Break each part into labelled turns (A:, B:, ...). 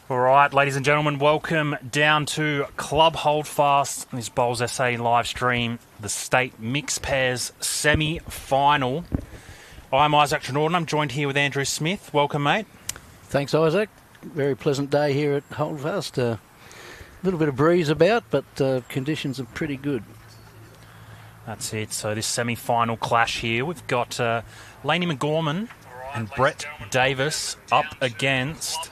A: All right, ladies and gentlemen, welcome down to Club Holdfast. This Bowls SA live stream, the State Mixed Pairs Semi-Final. I'm Isaac Trenorden. I'm joined here with Andrew Smith. Welcome, mate.
B: Thanks, Isaac. Very pleasant day here at Holdfast. A little bit of breeze about, but conditions are pretty good.
A: That's it. So this semi-final clash here, we've got Laney McGorman and Brett Davis up against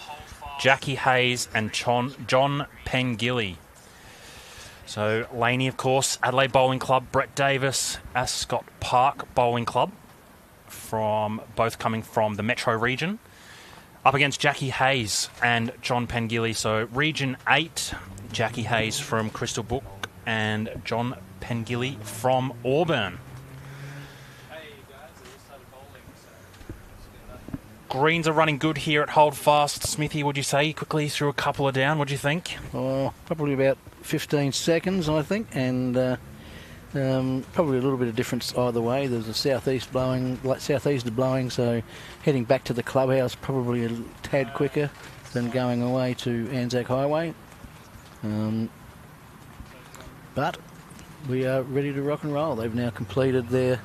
A: Jackie Hayes and John Pengilly. So Laney, of course, Adelaide Bowling Club, Brett Davis, Ascot Park Bowling Club, both coming from the Metro region, up against Jackie Hayes and John Pengilly. So Region 8, Jackie Hayes from Crystal Brook and John Pengilly from Auburn. Greens are running good here at Holdfast. Smithy, would you say? Quickly threw a couple of down. What do you think?
B: Oh, probably about 15 seconds, I think, and probably a little bit of difference either way. There's a southeaster blowing, so heading back to the clubhouse probably a tad quicker than going away to Anzac Highway. But we are ready to rock and roll. They've now completed their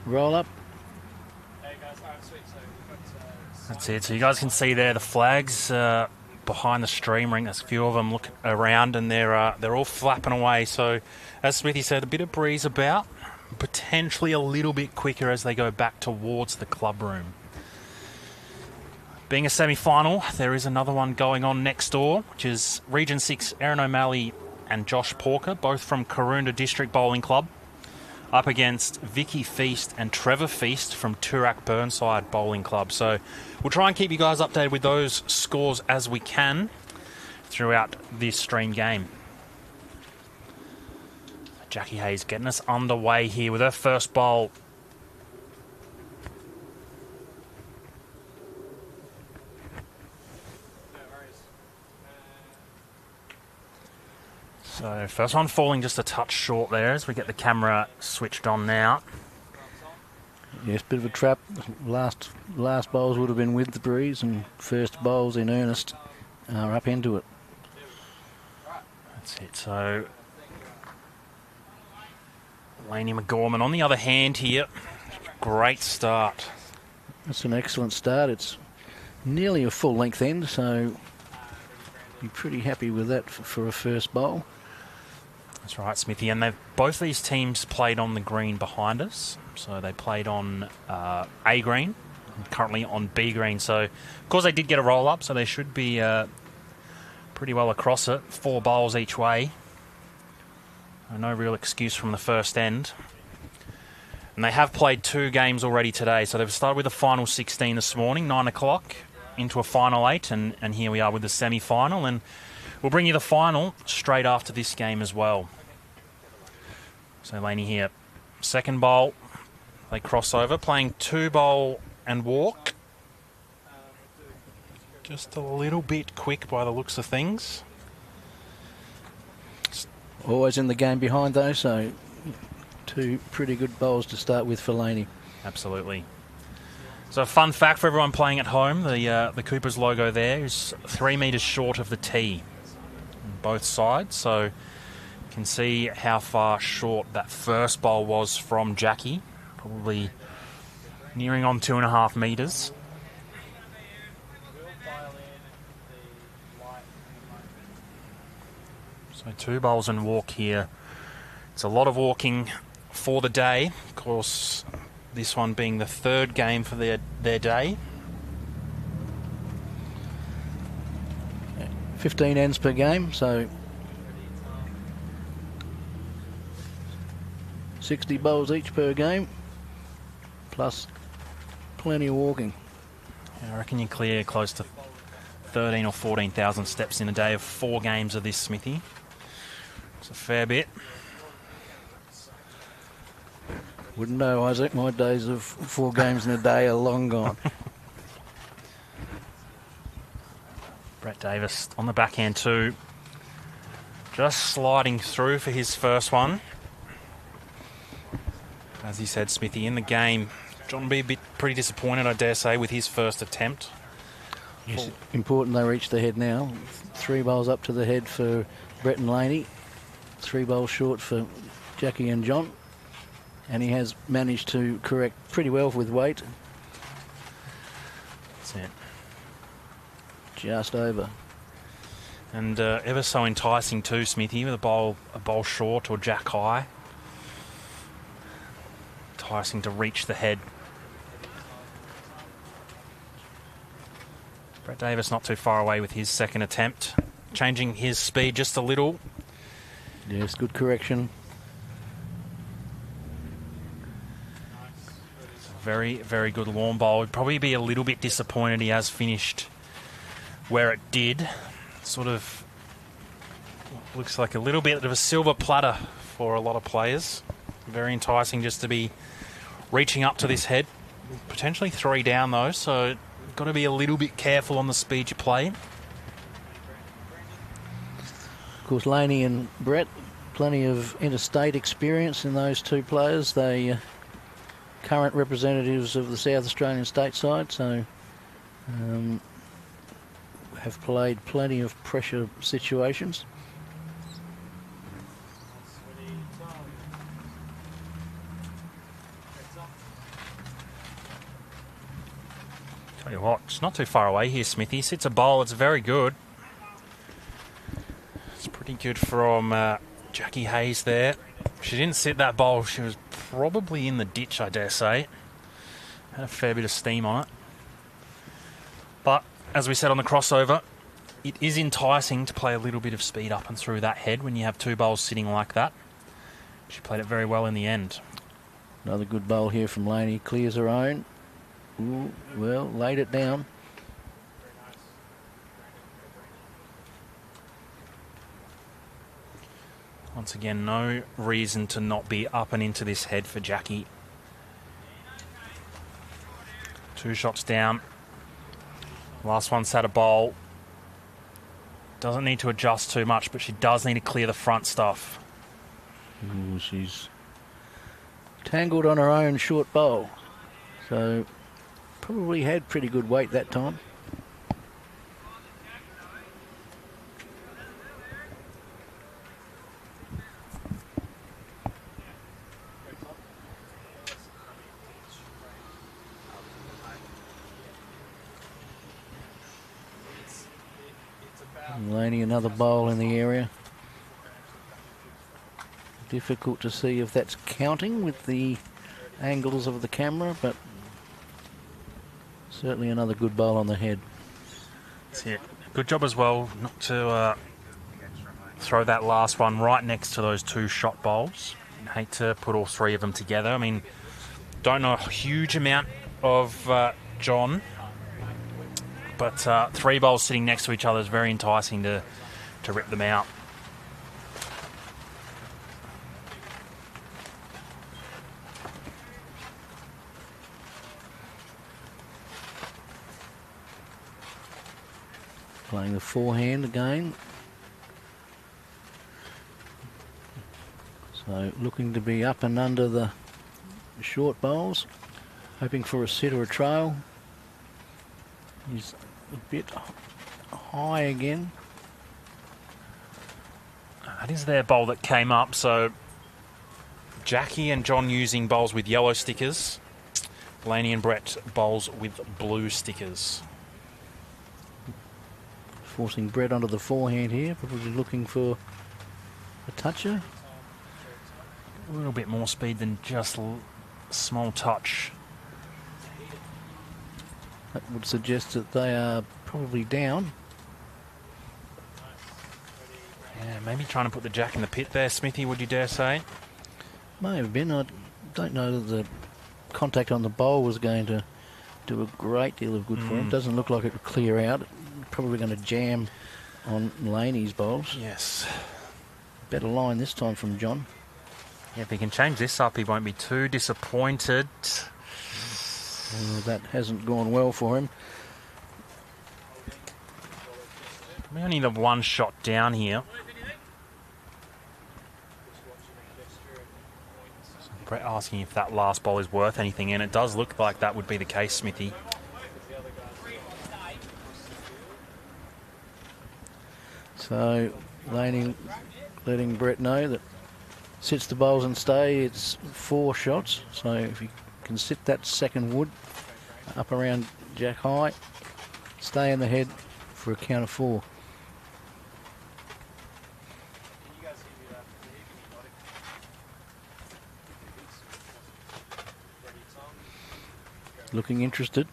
B: roll-up.
A: That's it. So you guys can see there the flags behind the stream ring. There's a few of them looking around, and they're all flapping away. So, as Smithy said, a bit of breeze about, potentially a little bit quicker as they go back towards the club room. Being a semi-final, there is another one going on next door, which is Region 6, Aaron O'Malley and Josh Porker, both from Karoonda District Bowling Club, up against Vicky Feast and Trevor Feast from Toorak Burnside Bowling Club. So we'll try and keep you guys updated with those scores as we can throughout this stream game. Jackie Hayes getting us underway here with her first bowl. So first one falling just a touch short there as we get the camera switched on now.
B: Yes, bit of a trap. Last bowls would have been with the breeze, and first bowls in earnest are up into it.
A: That's it. So Laney McGorman on the other hand here. Great start.
B: That's an excellent start. It's nearly a full length end, so you're pretty happy with that for a first bowl.
A: That's right, Smithy. And both these teams played on the green behind us. So they played on A green, currently on B green. So, of course, they did get a roll-up, so they should be pretty well across it. 4 bowls each way. No real excuse from the first end. And they have played 2 games already today. So they've started with the final 16 this morning, 9 o'clock, into a final 8. And here we are with the semi-final. And we'll bring you the final straight after this game as well. So Laney here, second bowl, they cross over, playing 2 bowl and walk. Just a little bit quick by the looks of things.
B: Always in the game behind though, so 2 pretty good bowls to start with for Laney.
A: Absolutely. So a fun fact for everyone playing at home, the Cooper's logo there is 3 metres short of the tee on both sides. So you can see how far short that first bowl was from Jackie. Probably nearing on 2.5 metres. So 2 bowls and walk here. It's a lot of walking for the day. Of course, this one being the 3rd game for their day.
B: 15 ends per game, so 60 bowls each per game, plus plenty of walking.
A: Yeah, I reckon you clear close to 13 or 14,000 steps in a day of 4 games of this, Smithy. It's a fair bit.
B: Wouldn't know, Isaac. My days of 4 games in a day are long gone.
A: Brett Davis on the backhand too. Just sliding through for his first one. As he said, Smithy, in the game, John will be pretty disappointed, I dare say, with his first attempt.
B: Yes, important they reach the head now. 3 bowls up to the head for Brett and Laney. 3 bowls short for Jackie and John. And he has managed to correct pretty well with weight.
A: That's it.
B: Just over.
A: And ever so enticing too, Smithy, with a bowl short or jack high. Enticing to reach the head. Brett Davis not too far away with his second attempt. Changing his speed just a little.
B: Yes, good correction.
A: It's a very, very good lawn bowl. Would probably be a little bit disappointed he has finished where it did. Sort of looks like a little bit of a silver platter for a lot of players. Very enticing just to be reaching up to this head. Potentially 3 down though, so got to be a little bit careful on the speed you play.
B: Of course, Laney and Brett, plenty of interstate experience in those 2 players. They current representatives of the South Australian state side, so have played plenty of pressure situations.
A: Tell you what, it's not too far away here, Smithy. Sits a bowl, it's very good. It's pretty good from Jackie Hayes there. She didn't sit that bowl, she was probably in the ditch, I dare say. Had a fair bit of steam on it. But, as we said on the crossover, it is enticing to play a little bit of speed up and through that head when you have 2 bowls sitting like that. She played it very well in the end.
B: Another good bowl here from Laney. Clears her own. Ooh, well, laid it down.
A: Once again, no reason to not be up and into this head for Jackie. 2 shots down. Last one sat a bowl. Doesn't need to adjust too much, but she does need to clear the front stuff.
B: Ooh, she's tangled on her own short bowl. So probably had pretty good weight that time. Laney, another bowl in the area. Difficult to see if that's counting with the angles of the camera, but certainly another good bowl on the head.
A: That's it. Good job as well not to throw that last one right next to those 2 shot bowls. Hate to put all 3 of them together. I mean, don't know a huge amount of John, but 3 bowls sitting next to each other is very enticing to rip them out.
B: Playing the forehand again. So looking to be up and under the short bowls. Hoping for a sit or a trail. He's a bit high again.
A: That is their bowl that came up, so Jackie and John using bowls with yellow stickers. Laney and Brett bowls with blue stickers.
B: Forcing Brett onto the forehand here, probably looking for a toucher.
A: A little bit more speed than just a small touch.
B: That would suggest that they are probably down.
A: Yeah, maybe trying to put the jack in the pit there, Smithy, would you dare say?
B: May have been. I don't know that the contact on the bowl was going to do a great deal of good for him. Doesn't look like it would clear out. Probably going to jam on Laney's bowls.
A: Yes.
B: Better line this time from John.
A: Yeah, if he can change this up, he won't be too disappointed.
B: That hasn't gone well for him.
A: We only have 1 shot down here. So Brett asking if that last bowl is worth anything, and it does look like that would be the case, Smithy.
B: So Laney letting Brett know that sits the bowls and stay. It's 4 shots. So if you can sit that second wood up around Jack high, stay in the head for a count of 4. Looking interested.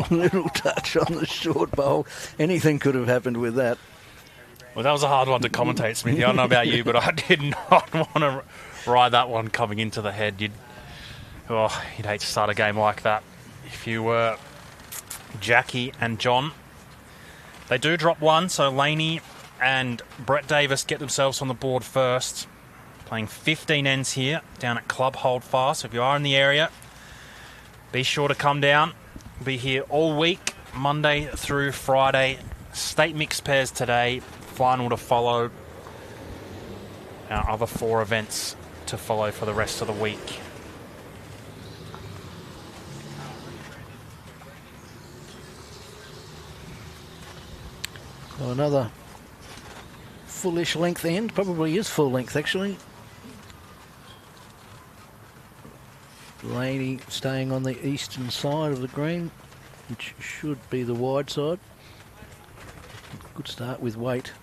B: Little touch on the short bowl. Anything could have happened with that.
A: Well, that was a hard one to commentate, Smithy. I don't know about you, but I did not want to ride that one coming into the head. You'd hate to start a game like that. If you were Jackie and John, they do drop one, so Laney and Brett Davis get themselves on the board first. Playing 15 ends here down at Club Holdfast. So if you are in the area, be sure to come down. Be here all week, Monday through Friday. State mixed pairs today. Final to follow. Our other 4 events to follow for the rest of the week.
B: So another fullish length end. Probably is full length, actually. Laney staying on the eastern side of the green, which should be the wide side. Good start with weight.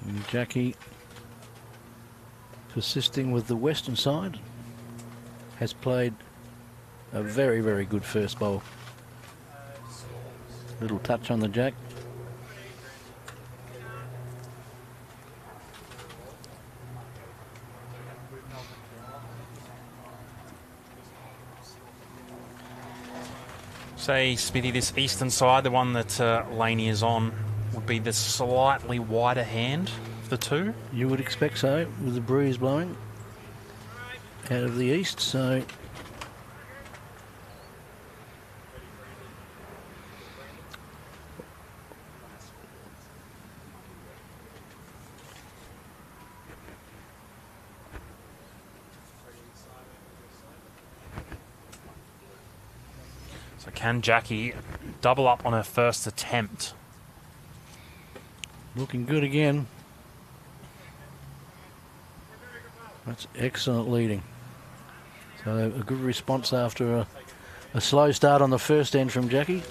B: And Jackie persisting with the western side, has played a very, very good first bowl. Little touch on the jack.
A: Say, Smithy, this eastern side, the one that Laney is on, would be the slightly wider hand of the two.
B: You would expect so, with the breeze blowing out of the east, so
A: can Jackie double up on her first attempt?
B: looking good again. That's excellent leading. So a good response after a slow start on the first end from Jackie.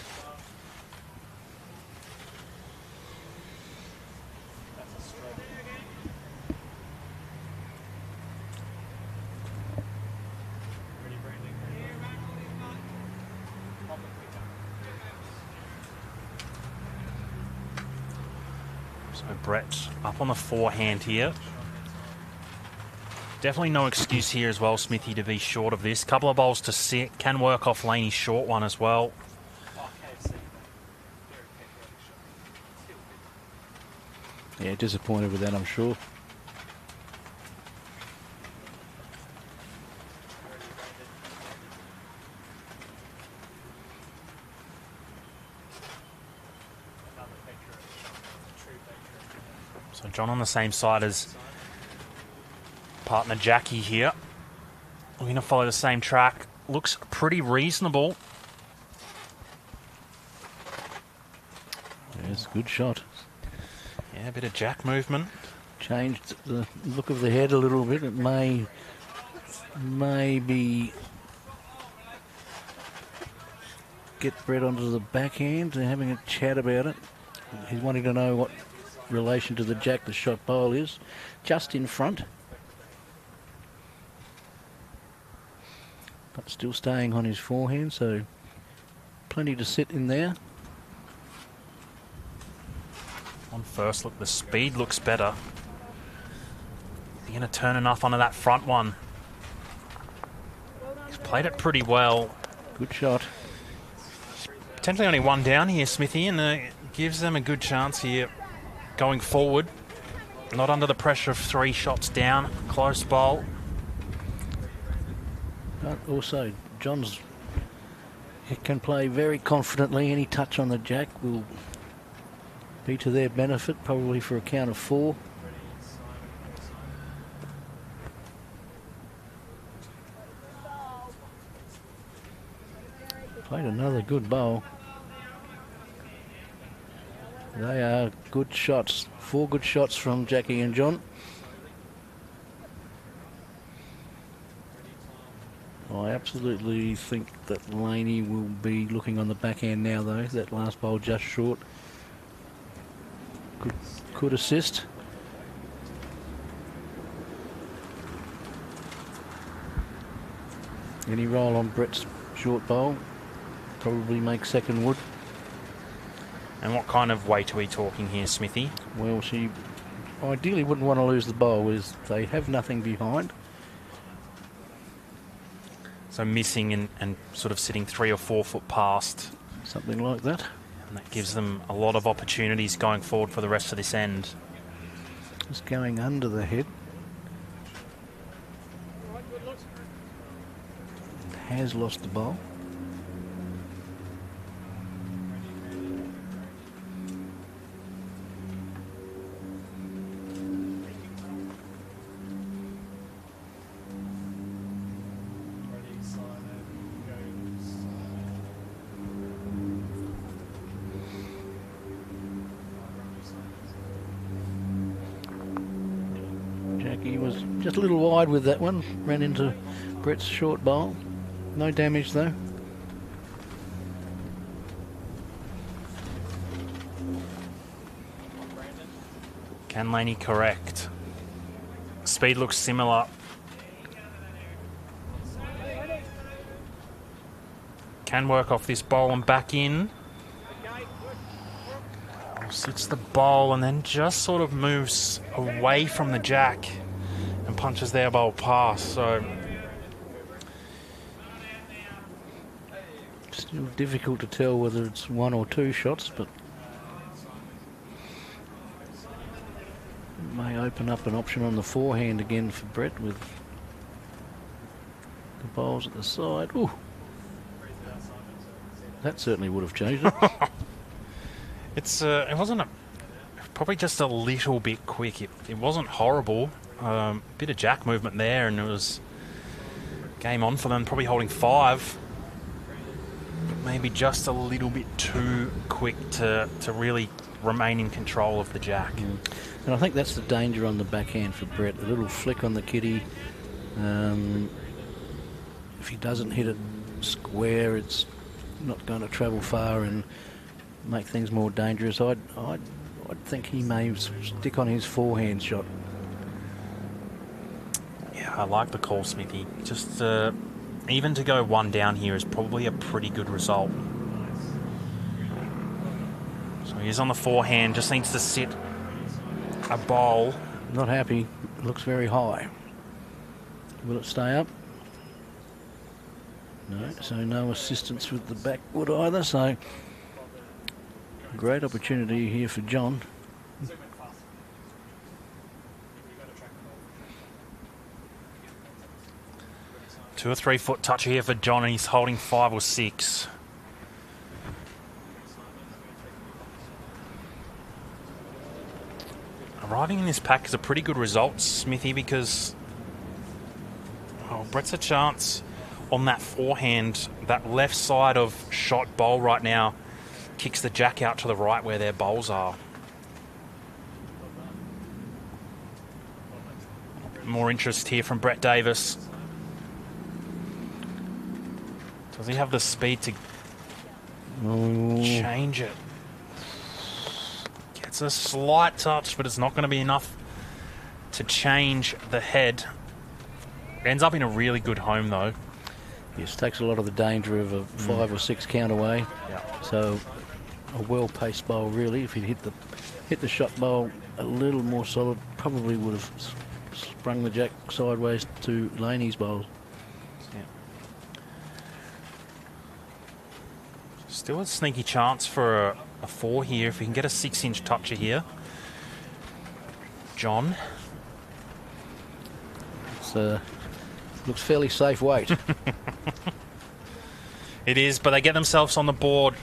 A: So Brett up on the forehand here. Definitely no excuse here as well, Smithy, to be short of this. Couple of bowls to sit. Can work off Laney's short one as well.
B: Yeah, disappointed with that, I'm sure.
A: So John on the same side as partner Jackie here. We're going to follow the same track. Looks pretty reasonable.
B: Yes, good shot.
A: Yeah, a bit of jack movement.
B: Changed the look of the head a little bit. It may maybe get Brett onto the backhand. They're having a chat about it. He's wanting to know what relation to the jack the shot bowl is. Just in front. But still staying on his forehand, so plenty to sit in there.
A: On first look, the speed looks better. You're going to turn enough onto that front one. He's played it pretty well.
B: Good shot.
A: Potentially only one down here, Smithy, and gives them a good chance here going forward. not under the pressure of 3 shots down. Close bowl.
B: But also, he can play very confidently. Any touch on the jack will be to their benefit, probably for a count of 4. Played another good bowl. They are good shots. 4 good shots from Jackie and John. I absolutely think that Laney will be looking on the backhand now, though. That last bowl just short. Could assist. Any roll on Brett's short bowl? Probably make second wood.
A: And what kind of weight are we talking here, Smithy?
B: Well, she ideally wouldn't want to lose the bowl, as they have nothing behind.
A: So missing and sort of sitting 3 or 4 foot past.
B: Something like that.
A: And that gives them a lot of opportunities going forward for the rest of this end.
B: Just going under the head. Has lost the bowl. Jackie was just a little wide with that one. Ran into Brett's short bowl. No damage though.
A: Can Laney correct? Speed looks similar. Can work off this bowl and back in. Sits the bowl and then just sort of moves away from the jack and punches their bowl past. So
B: still difficult to tell whether it's 1 or 2 shots, but it may open up an option on the forehand again for Brett with the bowls at the side. Ooh. That certainly would have changed it.
A: it wasn't probably just a little bit quick. It wasn't horrible. Bit of jack movement there, and it was game on for them. Probably holding 5. Maybe just a little bit too quick to really remain in control of the jack.
B: And I think that's the danger on the backhand for Brett. A little flick on the kitty. If he doesn't hit it square, it's not going to travel far and make things more dangerous. I'd think he may stick on his forehand shot.
A: Yeah, I like the call, Smithy. Just even to go 1 down here is probably a pretty good result. So he's on the forehand, just needs to sit a bowl.
B: Not happy. It looks very high. Will it stay up? No, so no assistance with the backwood either, so great opportunity here for John.
A: 2 or 3 foot touch here for John, and he's holding 5 or 6. Arriving in this pack is a pretty good result, Smithy, because Brett's a chance on that forehand. That left side of shot bowl right now kicks the jack out to the right where their bowls are. More interest here from Brett Davis. Does he have the speed to change it? Gets a slight touch, but it's not going to be enough to change the head. Ends up in a really good home, though.
B: Yes, takes a lot of the danger of a 5 or 6 count away.
A: Yeah.
B: So a well-paced bowl, really. If he'd hit the shot bowl a little more solid, probably would have sprung the jack sideways to Laney's bowl.
A: Still a sneaky chance for a 4 here if we can get a 6-inch toucher here. John.
B: So looks fairly safe weight.
A: It is, but they get themselves on the board.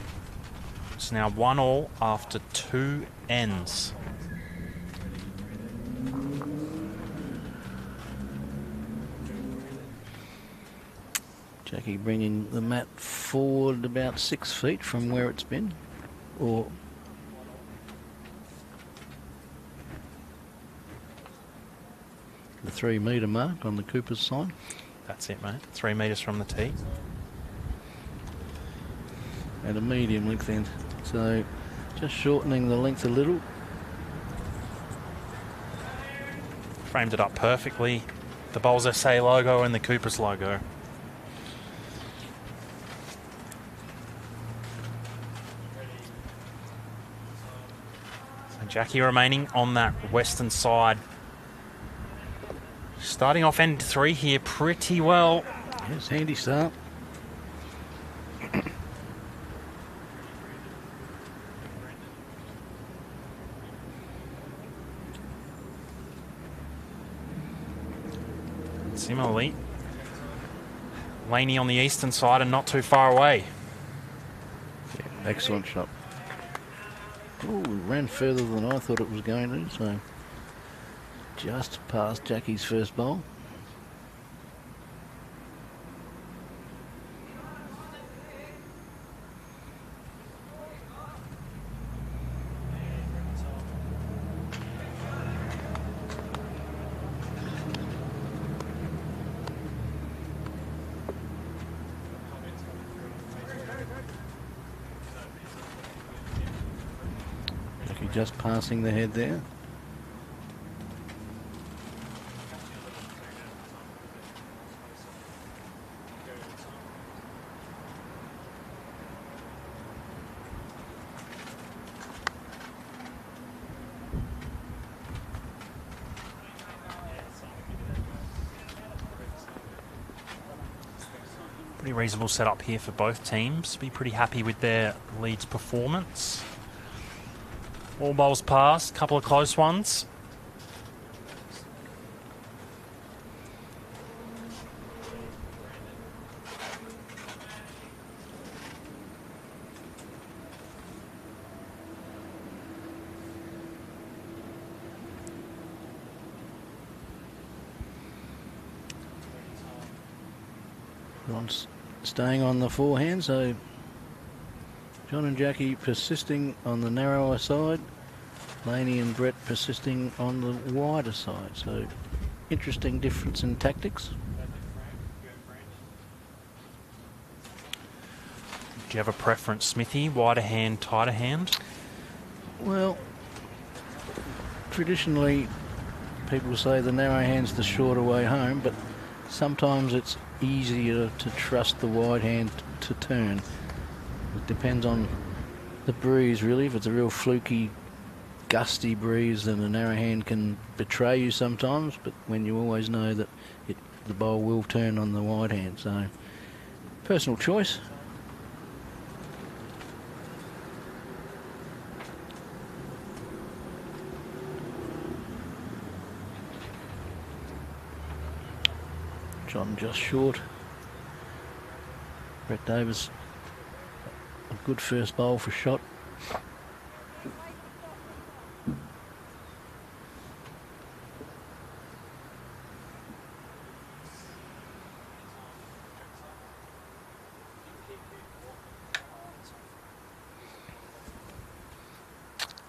A: It's now 1-1 after 2 ends.
B: Jackie bringing the mat forward about 6 feet from where it's been, or the 3 metre mark on the Cooper's sign.
A: That's it, mate. 3 metres from the tee.
B: At a medium length end. So just shortening the length a little.
A: Framed it up perfectly. The Bowls SA logo and the Cooper's logo. So Jackie remaining on that western side. Starting off end 3 here pretty well.
B: Yes, handy start.
A: Similarly, Laney on the eastern side and not too far away.
B: Yeah, excellent shot. Oh, ran further than I thought it was going to, so just past Jackie's first bowl. Just passing the head there.
A: Pretty reasonable setup here for both teams. Be pretty happy with their lead's performance. All bowls passed, couple of close ones.
B: John's staying on the forehand, so John and Jackie persisting on the narrower side. Laney and Brett persisting on the wider side. So interesting difference in tactics.
A: Do you have a preference, Smithy? Wider hand, tighter hand?
B: Well, traditionally people say the narrow hand's the shorter way home, but sometimes it's easier to trust the wide hand to turn. It depends on the breeze, really. If it's a real fluky, gusty breeze, then the narrow hand can betray you sometimes, but when you always know that the bowl will turn on the wide hand. So, personal choice. John just short. Brett Davis, a good first bowl for shot.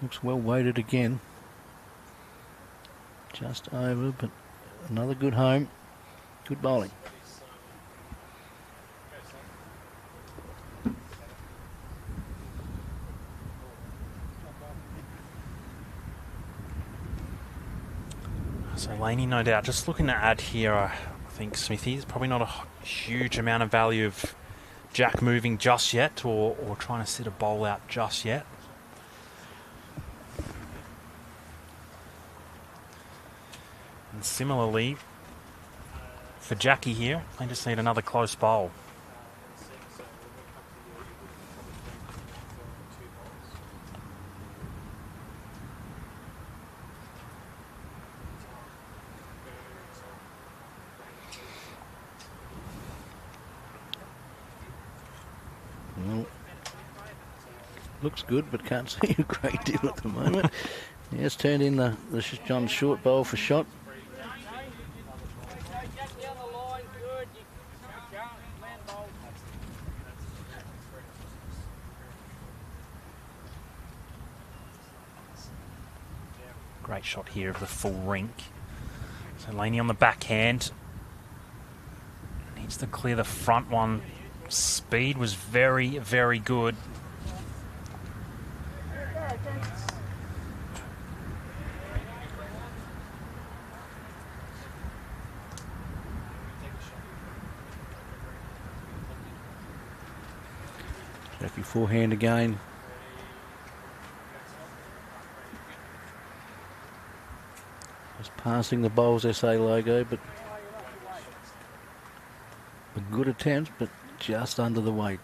B: Looks well weighted again. Just over, but another good home. Good bowling.
A: So Laney, no doubt, just looking to add here, I think Smithy, there's probably not a huge amount of value of Jack moving just yet or trying to sit a bowl out just yet. And similarly, for Jackie here, they just need another close bowl.
B: looks good, but can't see a great deal at the moment. Yes, turned in the John short bowl for shot.
A: Great shot here of the full rink. So Laney on the backhand. Needs to clear the front one. Speed was very, very good.
B: Jackie forehand again. Just passing the bowls SA logo, but a good attempt, but just under the weight.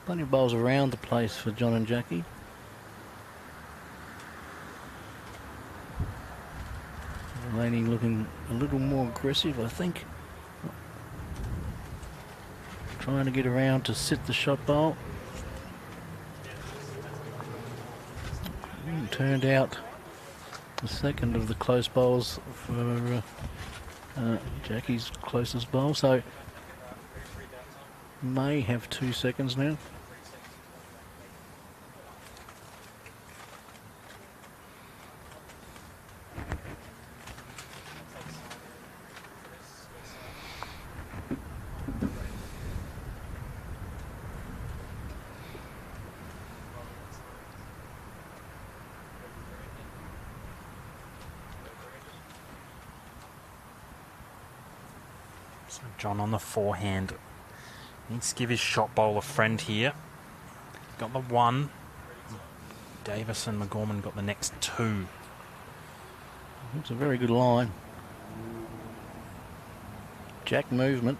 B: Plenty of bowls around the place for John and Jackie. Laney looking a little more aggressive, I think. Trying to get around to sit the shot bowl. Turned out the second of the close bowls for Jackie's closest bowl, so may have 2 seconds now.
A: So John on the forehand. Needs to give his shot bowl a friend here. Got the one. Davis and McGorman got the next two.
B: It's a very good line. Jack movement.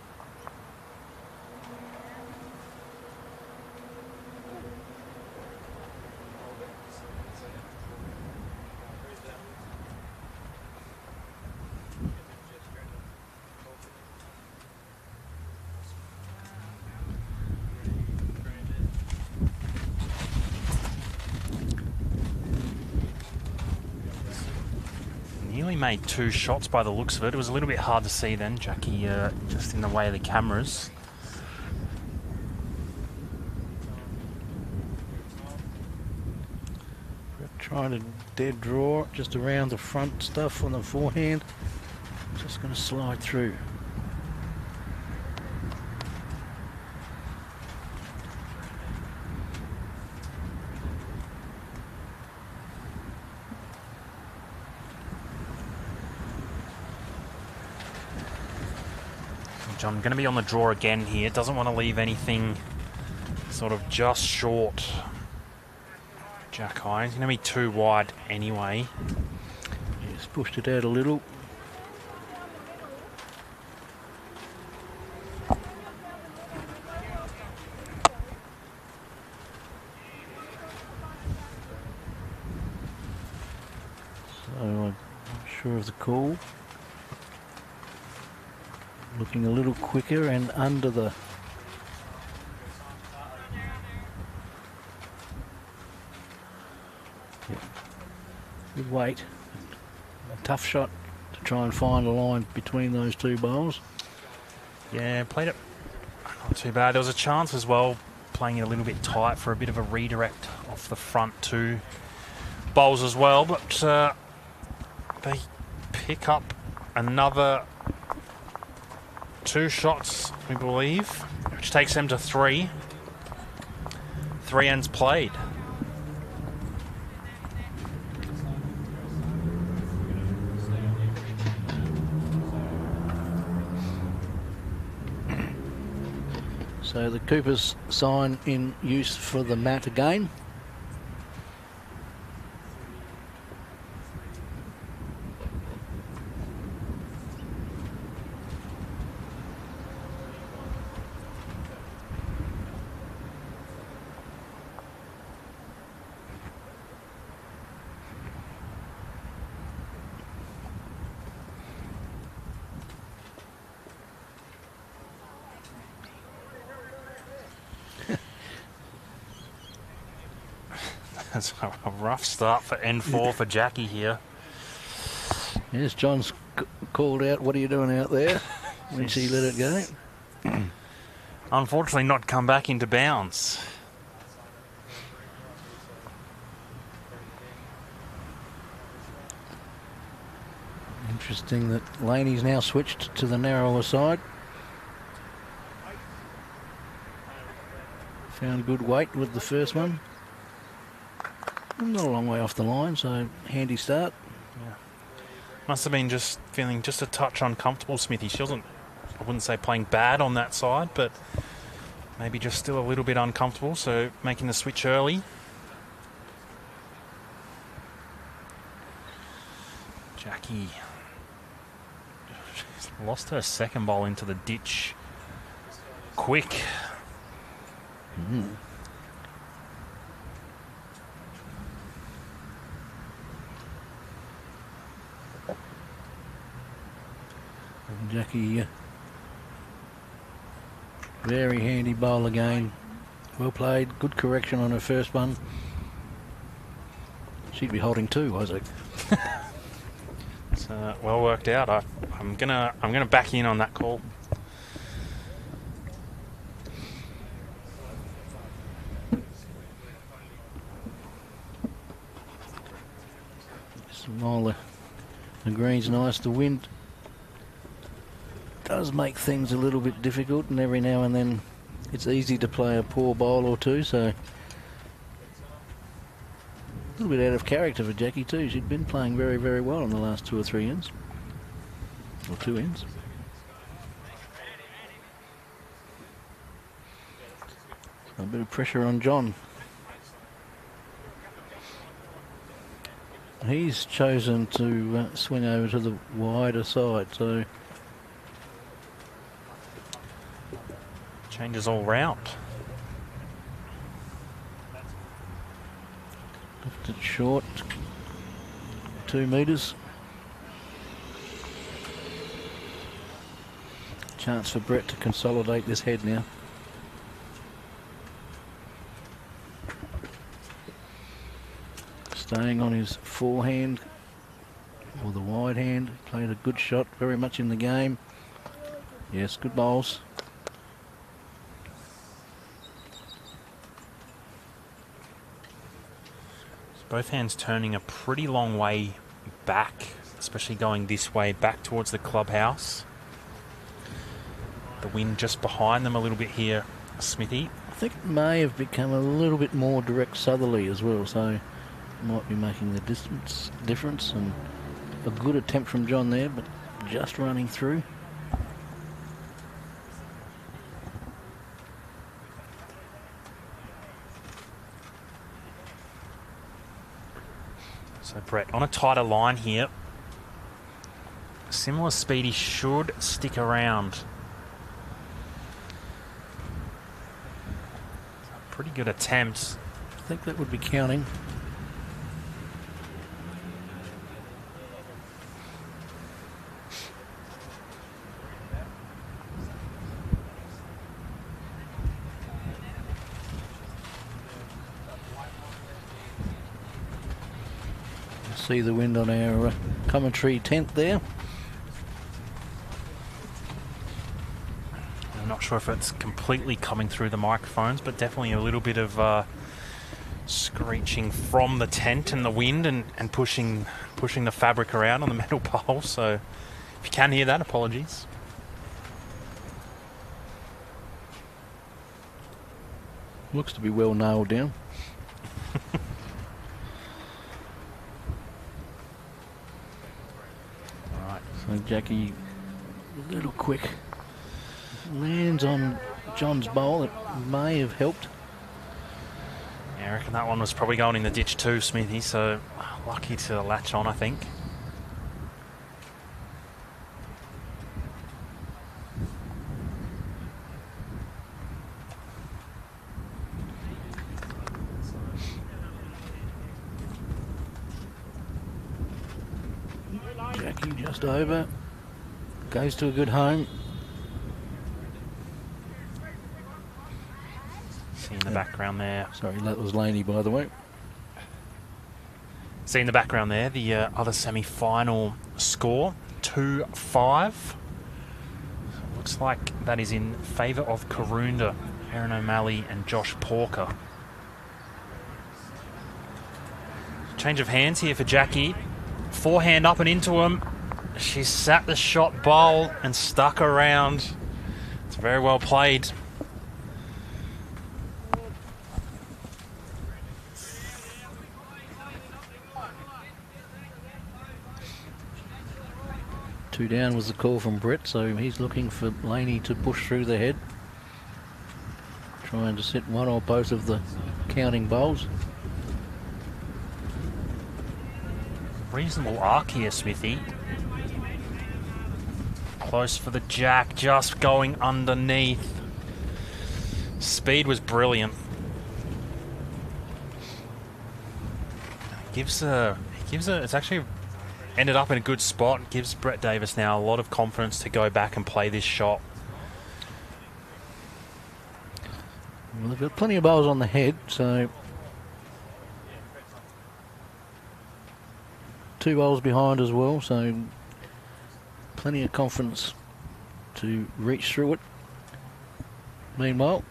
A: Nearly made 2 shots by the looks of it. It was a little bit hard to see then. Jackie just in the way of the cameras.
B: Trying to dead draw just around the front stuff on the forehand. Just going to slide through.
A: John going to be on the draw again here. Doesn't want to leave anything sort of just short. Jack high. He's going to be too wide anyway.
B: Just pushed it out a little. So I'm not sure of the call. Looking a little quicker and under the good weight. A tough shot to try and find a line between those two bowls.
A: Yeah, played it not too bad. There was a chance as well, playing it a little bit tight for a bit of a redirect off the front two bowls as well, but they pick up another 2 shots, we believe, which takes them to 3. 3 ends played.
B: So the Cooper's sign in use for the mat again.
A: It's a rough start for N4 for Jackie here.
B: Yes, John's called out, what are you doing out there, when she let it go.
A: Unfortunately not come back into bounds.
B: Interesting that Laney's now switched to the narrower side. Found good weight with the first one. Not a long way off the line, so handy start.
A: Yeah. Must have been just feeling just a touch uncomfortable, Smithy. She wasn't, I wouldn't say playing bad on that side, but maybe just still a little bit uncomfortable, so making the switch early. Jackie she's lost her second ball into the ditch quick.
B: Jackie, very handy bowl again. Well played, good correction on her first one. She'd be holding two, Isaac.
A: It's well worked out. I'm gonna back in on that call.
B: While the green's nice, the wind does make things a little bit difficult, and every now and then it's easy to play a poor bowl or two, so a little bit out of character for Jackie too. She'd been playing very, very well in the last 2 or 3 ends, or 2 ends. A bit of pressure on John. He's chosen to swing over to the wider side, so
A: changes all round.
B: left it short, 2 metres. Chance for Brett to consolidate this head now. Staying on his forehand, or the wide hand. Played a good shot, very much in the game. Yes, good bowls.
A: Both hands turning a pretty long way back, especially going this way back towards the clubhouse. The wind just behind them a little bit here, Smithy.
B: I think it may have become a little bit more direct southerly as well, so might be making the difference. And a good attempt from John there, but just running through.
A: So Brett on a tighter line here. Similar speed, he should stick around. Pretty good attempt.
B: I think that would be counting. See the wind on our commentary tent there.
A: I'm not sure if it's completely coming through the microphones, but definitely a little bit of screeching from the tent and the wind and pushing the fabric around on the metal pole. So if you can hear that, apologies.
B: Looks to be well nailed down. So Jackie, a little quick, lands on John's bowl. It may have helped.
A: Yeah, I reckon that one was probably going in the ditch too, Smithy, so lucky to latch on, I think.
B: Jackie just over, goes to a good home.
A: See in the background there.
B: Sorry, that was Laney, by the way.
A: See in the background there, the other semi-final score, 2-5. Looks like that is in favour of Karoonda, Aaron O'Malley and Josh Porker. Change of hands here for Jackie. Forehand up and into him. She sat the shot bowl and stuck around. It's very well played.
B: Two down was the call from Brett, so he's looking for Laney to push through the head. Trying to set one or both of the counting bowls.
A: Reasonable arc here, Smithy. Close for the jack, just going underneath. Speed was brilliant. It's actually ended up in a good spot. It gives Brett Davis now a lot of confidence to go back and play this shot.
B: Well, they've got plenty of bowls on the head, so 2 bowls behind as well, so plenty of confidence to reach through it. Meanwhile,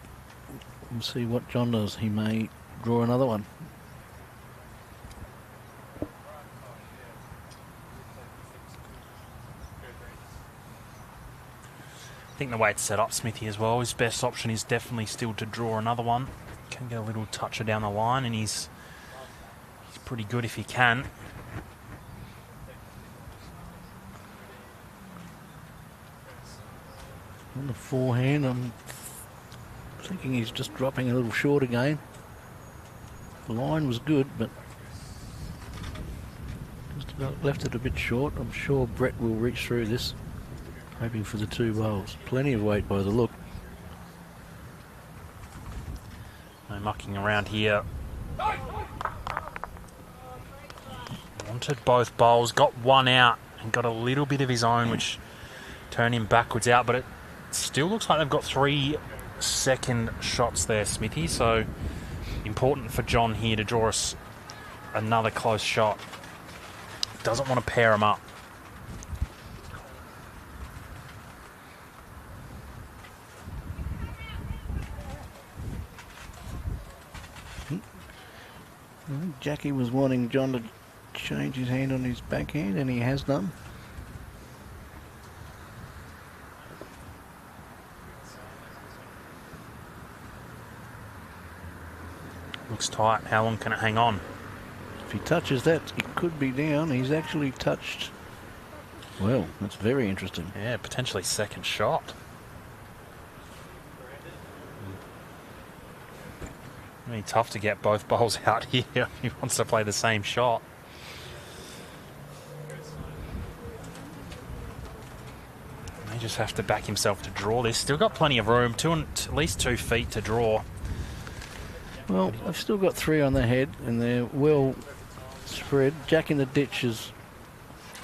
B: we'll see what John does. He may draw another one.
A: I think the way it's set up, Smithy, as well, his best option is definitely still to draw another one. Can get a little toucher down the line, and he's pretty good if he can.
B: On the forehand, I'm thinking he's just dropping a little short again. The line was good, but just about left it a bit short. I'm sure Brett will reach through this, hoping for the 2 bowls. Plenty of weight by the look.
A: No mucking around here. Wanted both bowls, got one out and got a little bit of his own, which turned him backwards out, but it still looks like they've got 3 second shots there, Smithy, so important for John here to draw us another close shot. Doesn't want to pair them up.
B: I think Jackie was wanting John to change his hand on his backhand, and he has done.
A: Looks tight. How long can it hang on?
B: If he touches that, it could be down. He's actually touched. Well, that's very interesting.
A: Yeah, potentially second shot. I mean, tough to get both bowls out here. He wants to play the same shot. May just have to back himself to draw this. Still got plenty of room. At least 2 feet to draw.
B: Well, I've still got 3 on the head, and they're well spread. Jack in the ditch is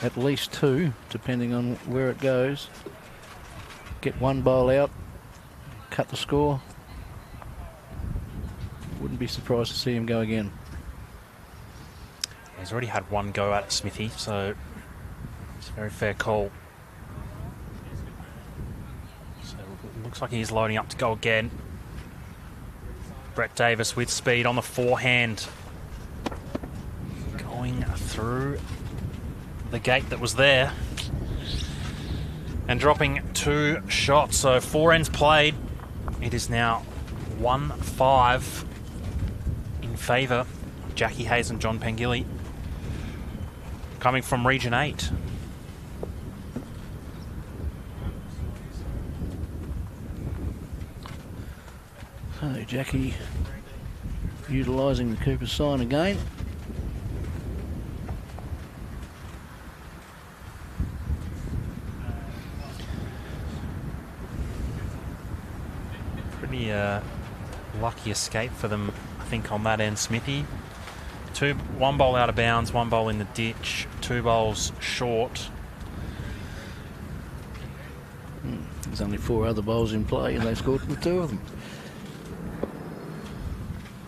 B: at least 2, depending on where it goes. Get 1 bowl out, cut the score. Wouldn't be surprised to see him go again.
A: He's already had 1 go at it, Smithy, so it's a very fair call. So it looks like he's loading up to go again. Brett Davis with speed on the forehand. Going through the gate that was there. And dropping 2 shots. So 4 ends played. It is now 1-5 in favour. Jackie Hayes and John Pengilly. Coming from Region 8.
B: So Jackie utilising the Cooper sign again.
A: Pretty lucky escape for them, I think, on that end, Smithy. 1 bowl out of bounds, 1 bowl in the ditch, 2 bowls short.
B: There's only 4 other bowls in play, and they scored with 2 of them.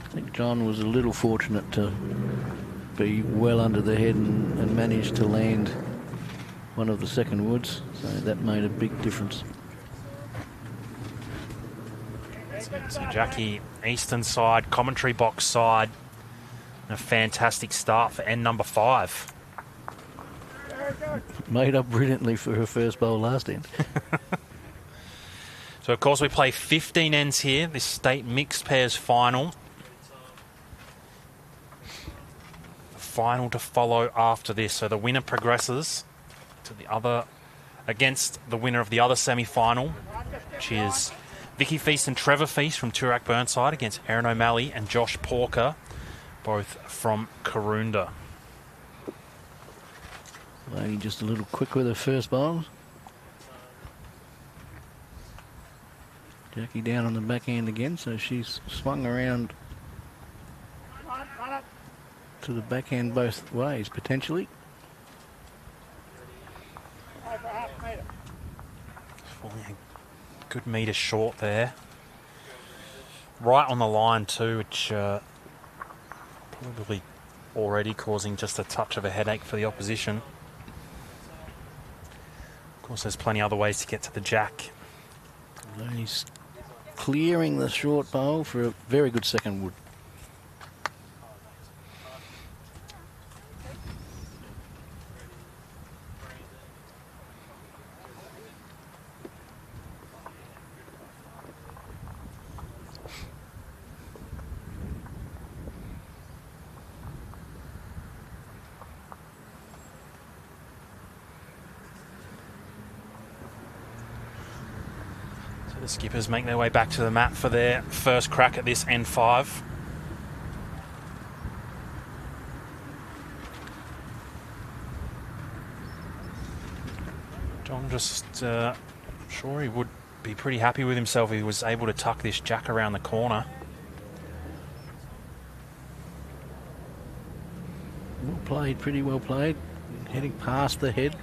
B: I think John was a little fortunate to be well under the head and managed to land one of the second woods. So that made a big difference.
A: So Jackie, Eastern side, commentary box side. A fantastic start for end number 5.
B: Made up brilliantly for her first bowl last end.
A: So, of course, we play 15 ends here, this state mixed pairs final. The final to follow after this. So the winner progresses to the other, against the winner of the other semi-final, which is Vicky Feast and Trevor Feast from Toorak Burnside against Erin O'Malley and Josh Porker, both from Karoonda.
B: Lady just a little quick with her first bowl. Jackie down on the backhand again, so she's swung around to the backhand both ways, potentially.
A: Falling a good metre short there. Right on the line too, which probably already causing just a touch of a headache for the opposition. Of course, there's plenty other ways to get to the jack.
B: He's clearing the short bowl for a very good second wood.
A: The skippers make their way back to the mat for their first crack at this N5. John just sure he would be pretty happy with himself if he was able to tuck this jack around the corner.
B: Well played, pretty well played. Heading past the head.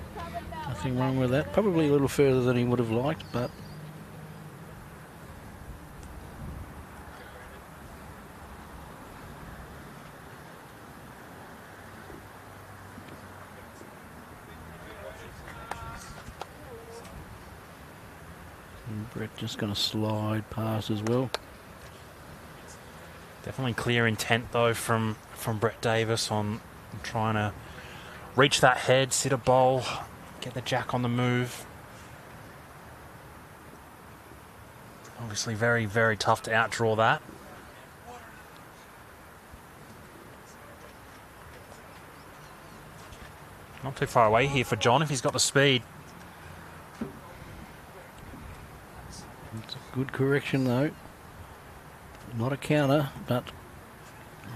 B: Nothing wrong with that. Probably a little further than he would have liked, but Brett just going to slide past as well.
A: Definitely clear intent though from Brett Davis on trying to reach that head, sit a bowl, get the jack on the move. Obviously very, very tough to outdraw that. Not too far away here for John if he's got the speed.
B: It's a good correction though. Not a counter, but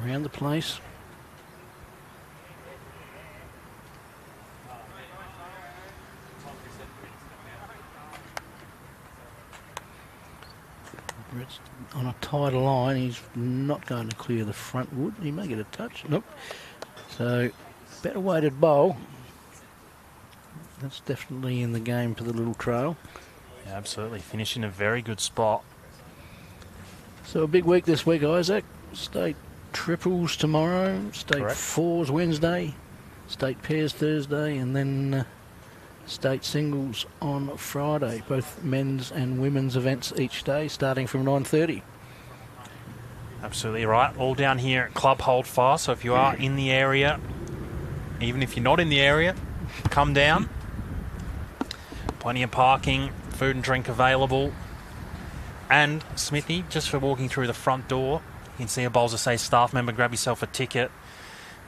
B: around the place. Brett's on a tighter line. He's not going to clear the front wood. He may get a touch. Nope. So, better weighted bowl. That's definitely in the game for the little trail.
A: Yeah, absolutely. Finish in a very good spot.
B: So a big week this week, Isaac. State triples tomorrow, state
A: Correct.
B: fours Wednesday, state pairs Thursday, and then state singles on Friday. Both men's and women's events each day, starting from 9:30.
A: Absolutely right. All down here at Club Holdfast. So if you are in the area, even if you're not in the area, come down. Plenty of parking, food and drink available. And Smithy, just for walking through the front door, you can see a Bowls Say staff member grab yourself a ticket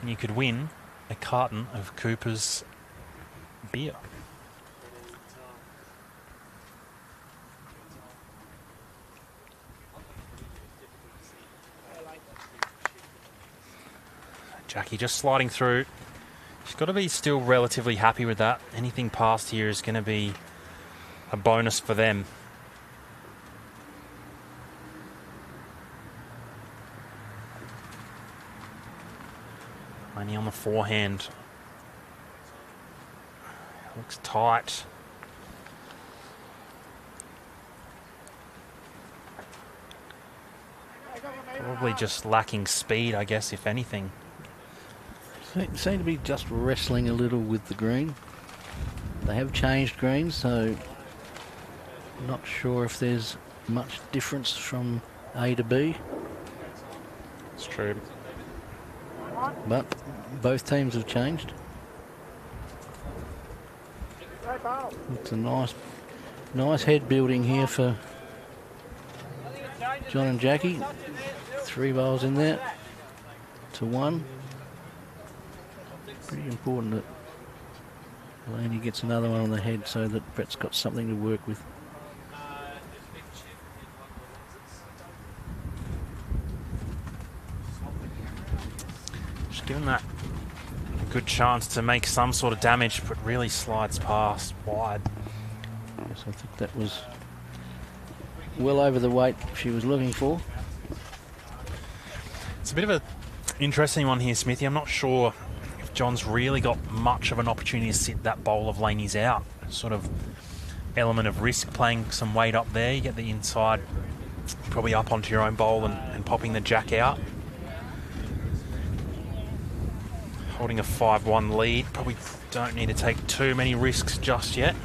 A: and you could win a carton of Cooper's beer. Jackie just sliding through. She's got to be still relatively happy with that. Anything past here is going to be a bonus for them. Only on the forehand. Looks tight. Probably just lacking speed, I guess, if anything.
B: Seem to be just wrestling a little with the green. They have changed greens, so not sure if there's much difference from A to B.
A: It's true.
B: But both teams have changed. It's a nice head building here for John and Jackie. 3 bowls in there to 1. Pretty important that Laney gets another one on the head so that Brett's got something to work with.
A: Just giving that a good chance to make some sort of damage, but really slides past wide.
B: Yes, I think that was well over the weight she was looking for.
A: It's a bit of an interesting one here, Smithy. I'm not sure if John's really got much of an opportunity to sit that bowl of Laney's out. Sort of element of risk playing some weight up there. You get the inside probably up onto your own bowl and popping the jack out. Holding a 5-1 lead. Probably don't need to take too many risks just yet.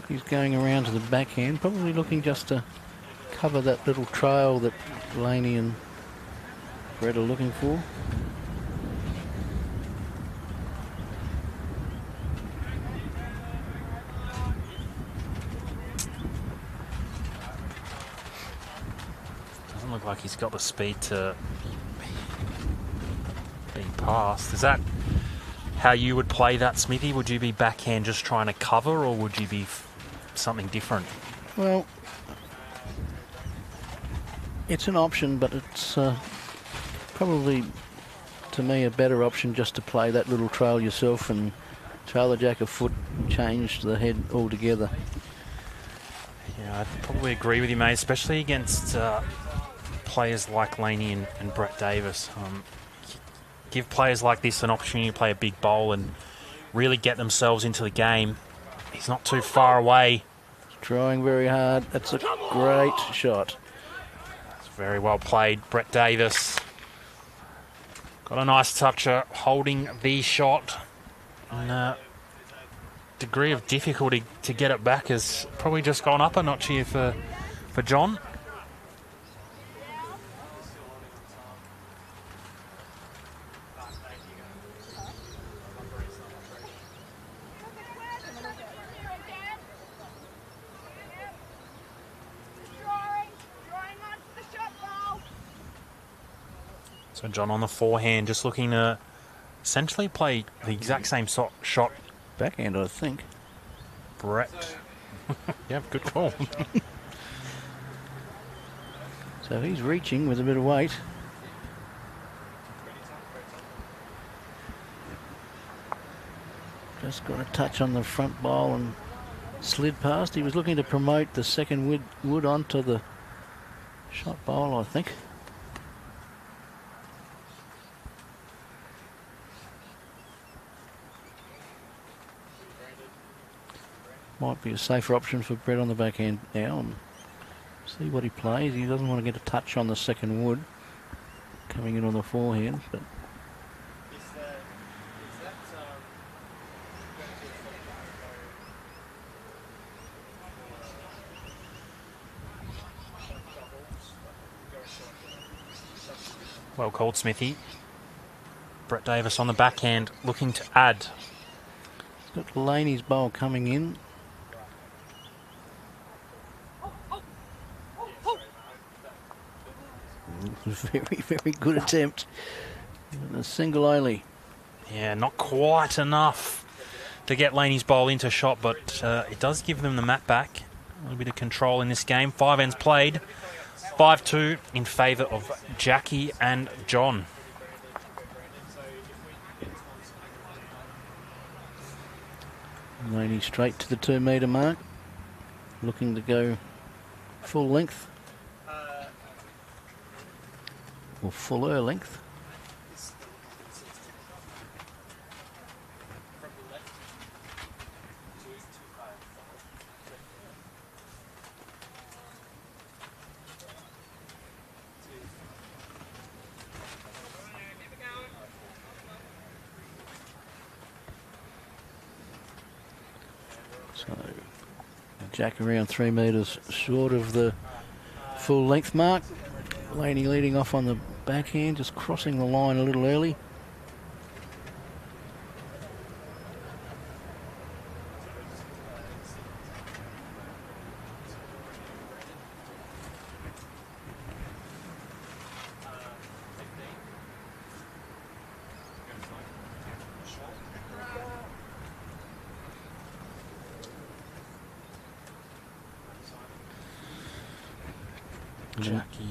B: He's going around to the backhand, probably looking just to cover that little trail that Laney and Brett are looking for.
A: Doesn't look like he's got the speed to be passed. Is that how you would play that, Smithy? Would you be backhand just trying to cover, or would you be something different?
B: Well, it's an option, but it's probably, to me, a better option just to play that little trail yourself and trail the jack a foot, change the head altogether.
A: Yeah, I'd probably agree with you, mate, especially against players like Laney and Brett Davis. Give players like this an opportunity to play a big bowl and really get themselves into the game. He's not too far away.
B: Trying very hard. That's a great shot.
A: That's very well played, Brett Davis. Got a nice toucher holding the shot. And degree of difficulty to get it back has probably just gone up a notch here for John. So John on the forehand, just looking to essentially play the exact same shot.
B: Backhand, I think.
A: Brett. Yeah, good call.
B: So he's reaching with a bit of weight. Just got a touch on the front bowl and slid past. He was looking to promote the second wood onto the shot bowl, I think. Might be a safer option for Brett on the backhand now. And see what he plays. He doesn't want to get a touch on the second wood coming in on the forehand, but
A: well called, Smithy. Brett Davis on the backhand looking to add.
B: He's got Laney's bowl coming in. Very, very good attempt. A single only.
A: Yeah, not quite enough to get Laney's bowl into shot, but it does give them the mat back. A little bit of control in this game. 5 ends played. 5-2 in favour of Jackie and John.
B: Laney straight to the 2 metre mark. Looking to go full length. Or fuller length. So, jack around 3 metres short of the full length mark. Laney leading off on the backhand, just crossing the line a little early.
A: Jackie,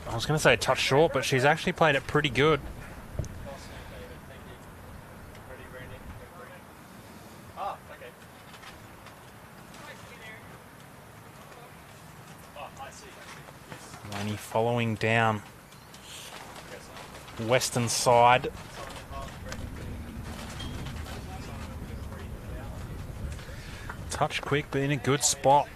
A: I was going to say a touch short, but she's actually played it pretty good. Laney following down western side. Touch quick, but in a good spot.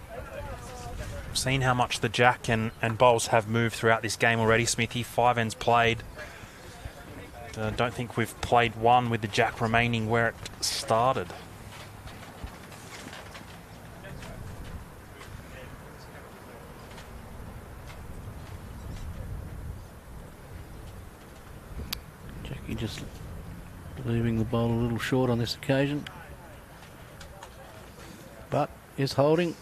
A: Seen how much the jack and bowls have moved throughout this game already, Smithy. 5 ends played. Don't think we've played one with the jack remaining where it started.
B: Jackie just leaving the bowl a little short on this occasion, but is holding.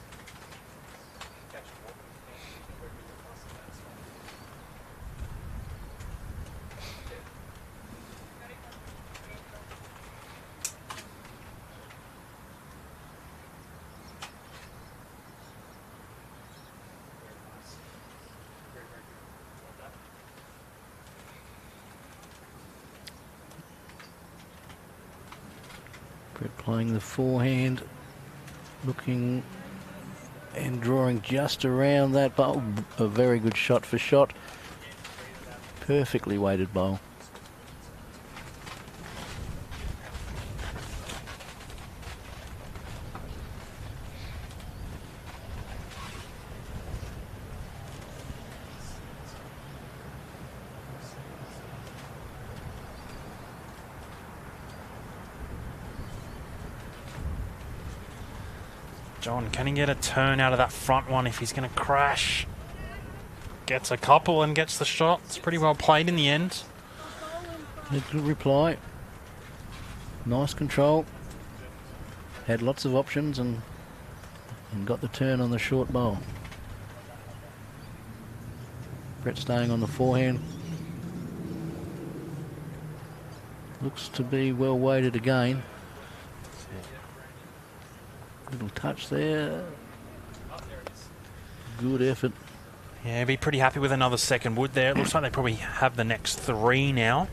B: Playing the forehand, looking and drawing just around that bowl. A very good shot for shot. Perfectly weighted bowl.
A: John, can he get a turn out of that front one if he's going to crash? Gets a couple and gets the shot. It's pretty well played in the end.
B: Good reply. Nice control. Had lots of options and got the turn on the short bowl. Brett staying on the forehand. Looks to be well weighted again. Little touch there. Good effort.
A: Yeah, be pretty happy with another second wood there. It looks like they probably have the next 3 now.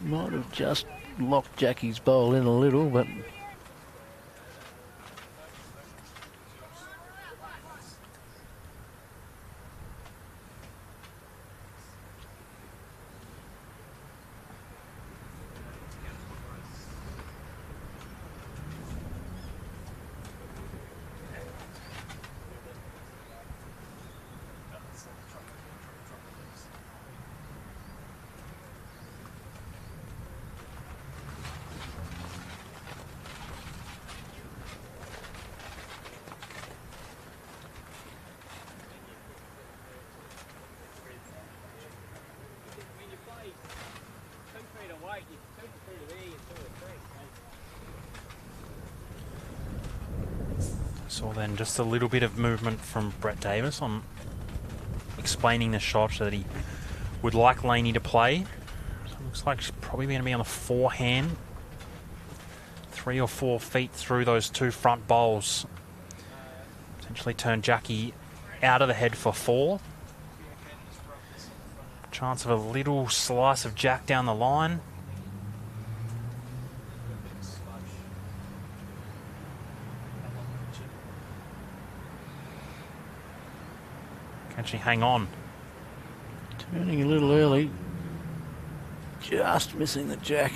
B: Might have just locked Jackie's bowl in a little, but
A: So then just a little bit of movement from Brett Davis on explaining the shot that he would like Laney to play. So it looks like she's probably going to be on the forehand. 3 or 4 feet through those 2 front bowls. Potentially turn Jackie out of the head for 4. Chance of a little slice of jack down the line. she hang on?
B: Turning a little early. Just missing the jack.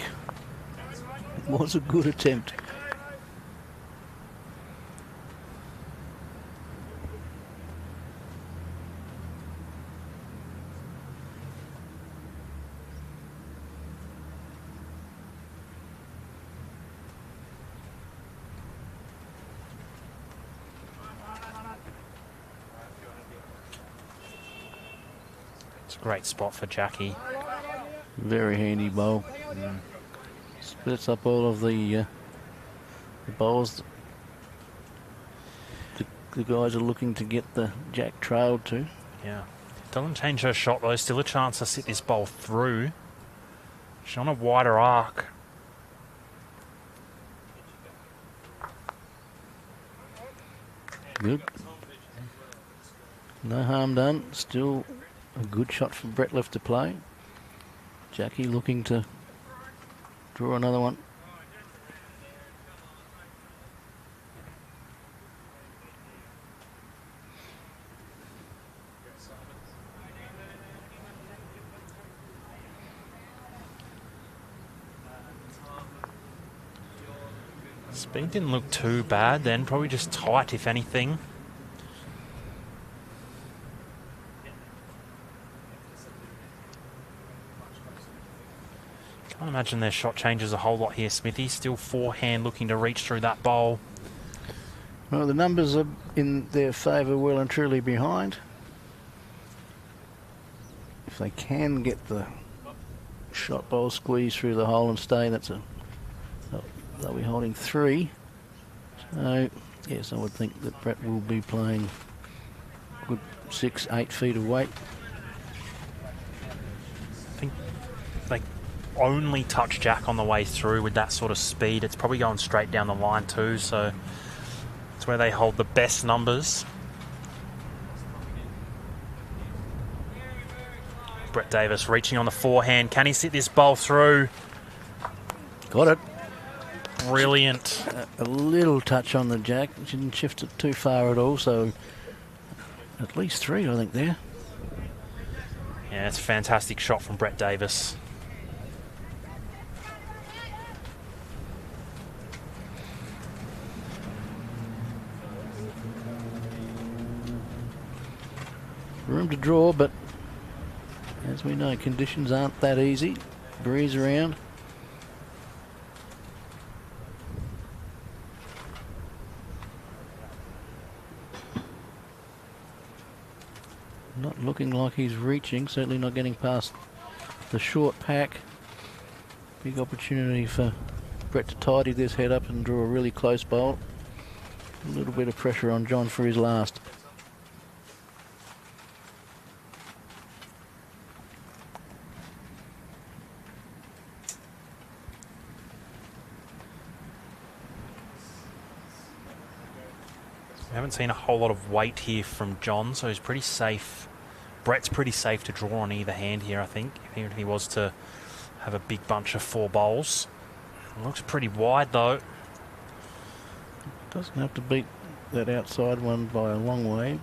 B: It was a good attempt.
A: It's a great spot for Jackie.
B: Very handy bowl. Splits up all of the bowls the guys are looking to get the jack trailed to.
A: Yeah. Doesn't change her shot though. Still a chance to sit this bowl through. She's on a wider arc.
B: Good. No harm done. Still a good shot for Brett left to play. Jackie looking to draw another one.
A: Speed didn't look too bad then. Probably just tight, if anything. Can't imagine their shot changes a whole lot here, Smithy. Still forehand looking to reach through that bowl.
B: Well, the numbers are in their favour, well and truly behind. If they can get the shot bowl squeeze through the hole and stay, they'll be holding 3. So, yes, I would think that Brett will be playing good 6-8 feet away.
A: I think they only touch Jack on the way through with that sort of speed. It's probably going straight down the line too, so it's where they hold the best numbers. Brett Davis reaching on the forehand. Can he sit this bowl through?
B: Got it.
A: Brilliant.
B: A little touch on the jack. She didn't shift it too far at all, so at least 3, I think, there.
A: Yeah, it's a fantastic shot from Brett Davis.
B: Room to draw, but as we know, conditions aren't that easy. Breeze around. Not looking like he's reaching, certainly not getting past the short pack. Big opportunity for Brett to tidy this head up and draw a really close bowl. A little bit of pressure on John for his last.
A: We haven't seen a whole lot of weight here from John, so he's pretty safe. Brett's pretty safe to draw on either hand here, I think. Even if he was to have a big bunch of 4 bowls. Looks pretty wide, though.
B: Doesn't have to beat that outside one by a long way.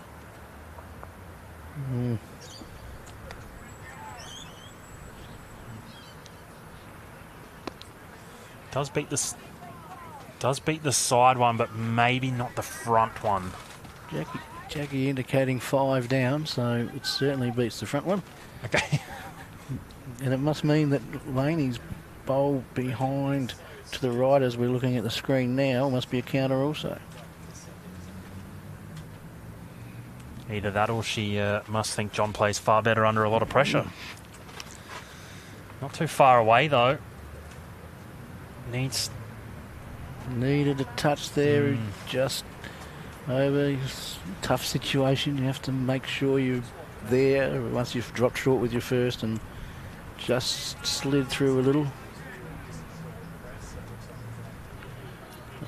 A: Does beat the side one, but maybe not the front one.
B: Jackie indicating 5 down, so it certainly beats the front one.
A: Okay.
B: And it must mean that Laney's bowl behind to the right, as we're looking at the screen now, must be a counter also.
A: Either that or she must think John plays far better under a lot of pressure. Not too far away, though.
B: Needed a touch there, just over. Tough situation. You have to make sure you're there once you've dropped short with your first and just slid through a little.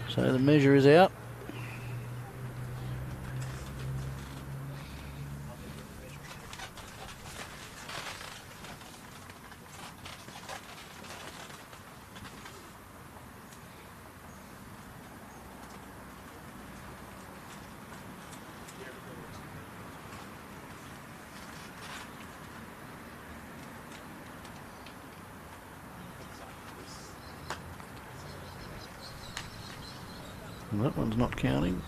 B: So the measure is out. And that one's not counting.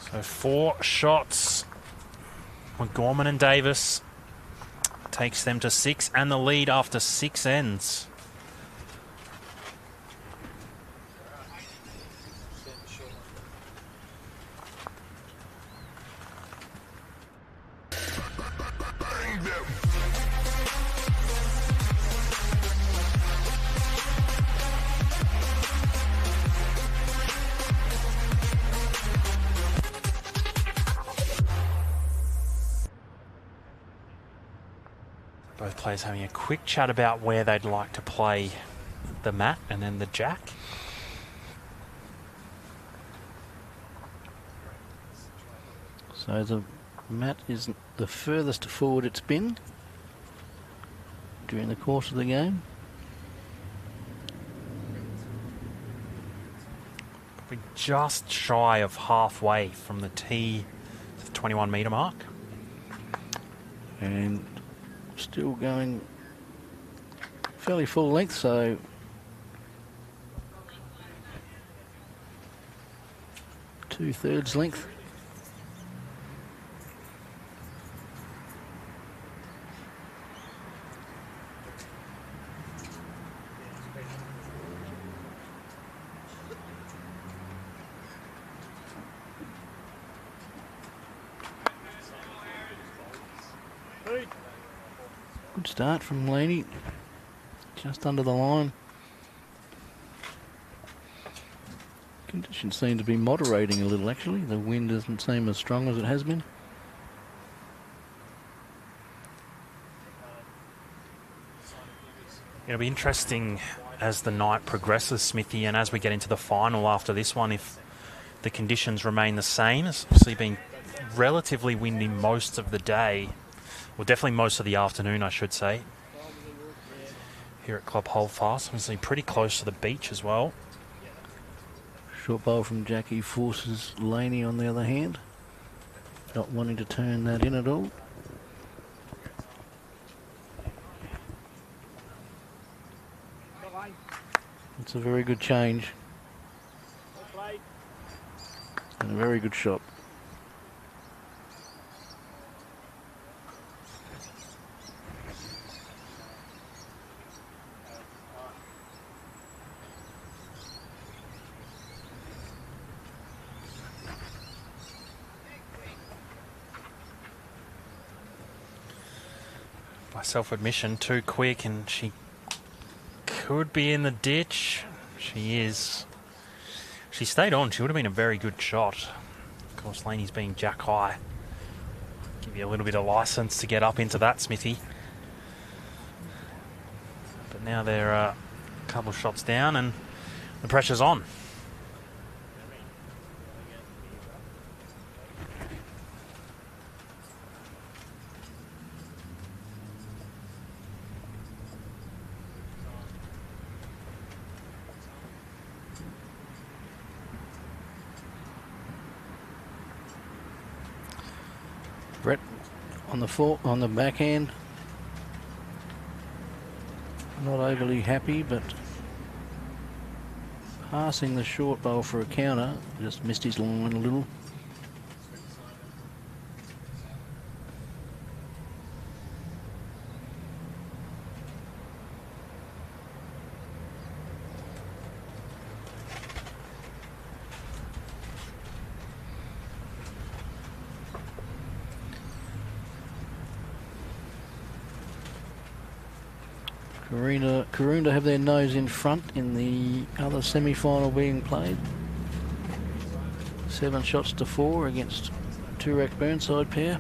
A: So 4 shots. McGorman and Davis takes them to 6 and the lead after 6 ends. Both players having a quick chat about where they'd like to play the mat and then the jack.
B: So the mat is the furthest forward it's been during the course of the game.
A: Probably just shy of halfway from the tee to the 21 metre mark.
B: And still going fairly full length, so two-thirds length. Good start from Laney, just under the line. Conditions seem to be moderating a little actually. The wind doesn't seem as strong as it has been.
A: It'll be interesting as the night progresses, Smithy, and as we get into the final after this one, if the conditions remain the same. It's obviously been relatively windy most of the day. Well, definitely most of the afternoon, I should say. Here at Club Holdfast, obviously pretty close to the beach as well.
B: Short bowl from Jackie forces Laney on the other hand, not wanting to turn that in at all. It's a very good change and a very good shot.
A: By self-admission, too quick, and she could be in the ditch. She is. She stayed on. She would have been a very good shot. Of course, Laney's being jack high. Give you a little bit of license to get up into that, Smithy. But now they're a couple of shots down and the pressure's on.
B: Brett on the backhand. Not overly happy, but passing the short bowl for a counter. Just missed his line a little. Karoonda have their nose in front in the other semi-final being played. 7 shots to 4 against Toorak Burnside pair.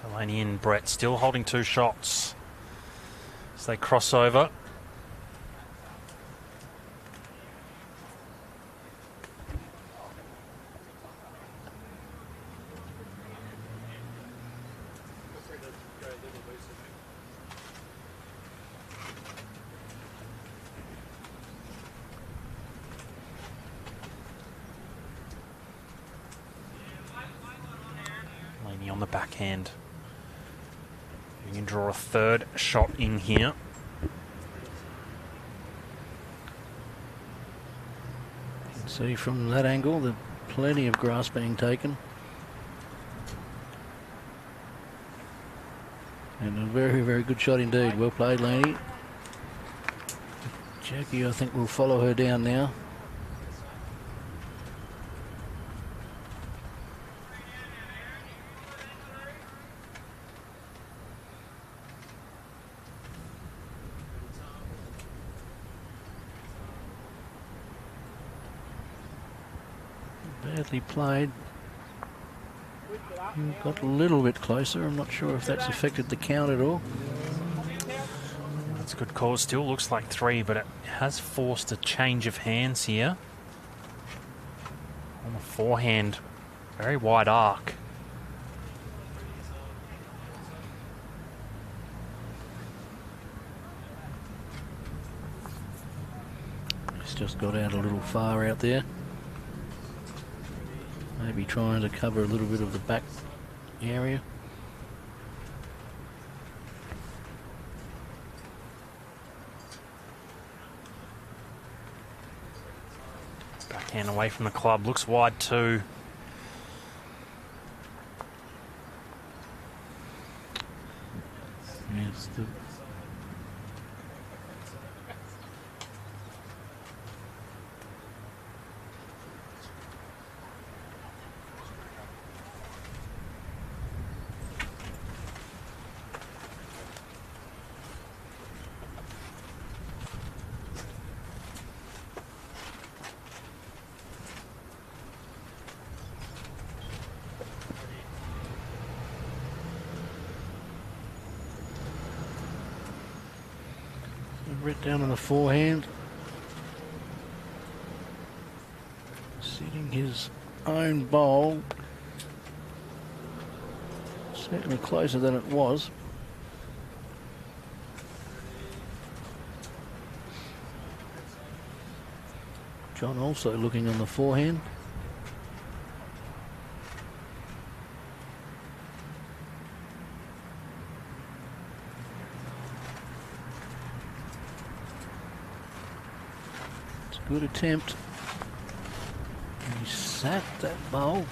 A: Delaney and Brett still holding 2 shots as they cross over. Delaney on the backhand. You can draw a 3rd shot in here.
B: You can see from that angle there's plenty of grass being taken. And a very, very good shot indeed. Well played, Laney. Jackie, I think, will follow her down now. Badly played. Got a little bit closer. I'm not sure if that's affected the count at all.
A: That's a good call. It still looks like 3, but it has forced a change of hands here. On the forehand, very wide arc.
B: It's just got out a little far out there. Maybe trying to cover a little bit of the back area.
A: Backhand away from the club. Looks wide too.
B: Yes, Brett down on the forehand. Setting his own bowl. Certainly closer than it was. John also looking on the forehand. Good attempt. He sat that bowl.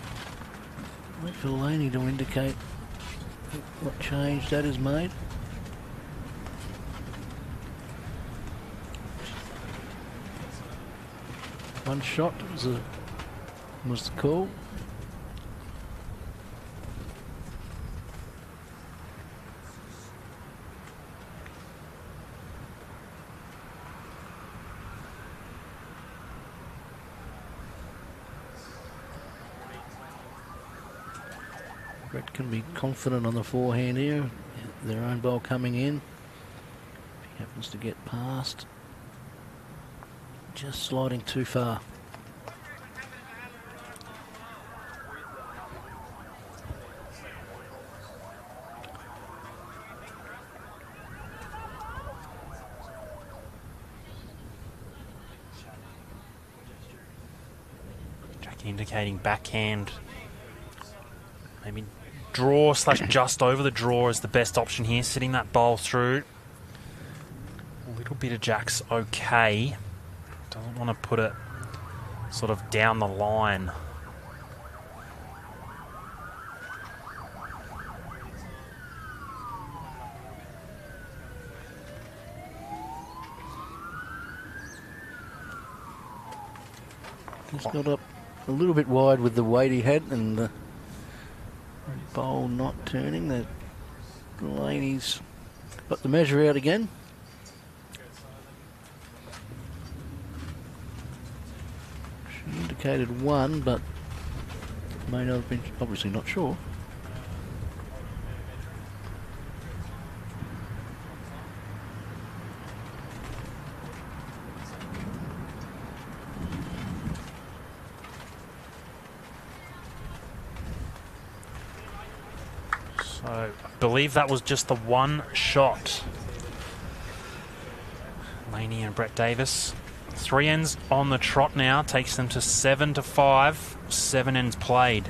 B: Wait for Laney to indicate what change that has made. One shot was the call. Brett can be confident on the forehand here. Their own ball coming in. If he happens to get past. Just sliding too far.
A: Jackie indicating backhand. Maybe draw / just over the draw is the best option here. Sitting that bowl through. A little bit of Jack's okay. Doesn't want to put it sort of down the line.
B: He's got up a little bit wide with the weight he had, and the bowl not turning. The Laney's got the measure out again. She indicated 1, but may not have been, obviously not sure.
A: I believe that was just the one shot. Laney and Brett Davis. 3 ends on the trot now. Takes them to 7-5. 7 ends played.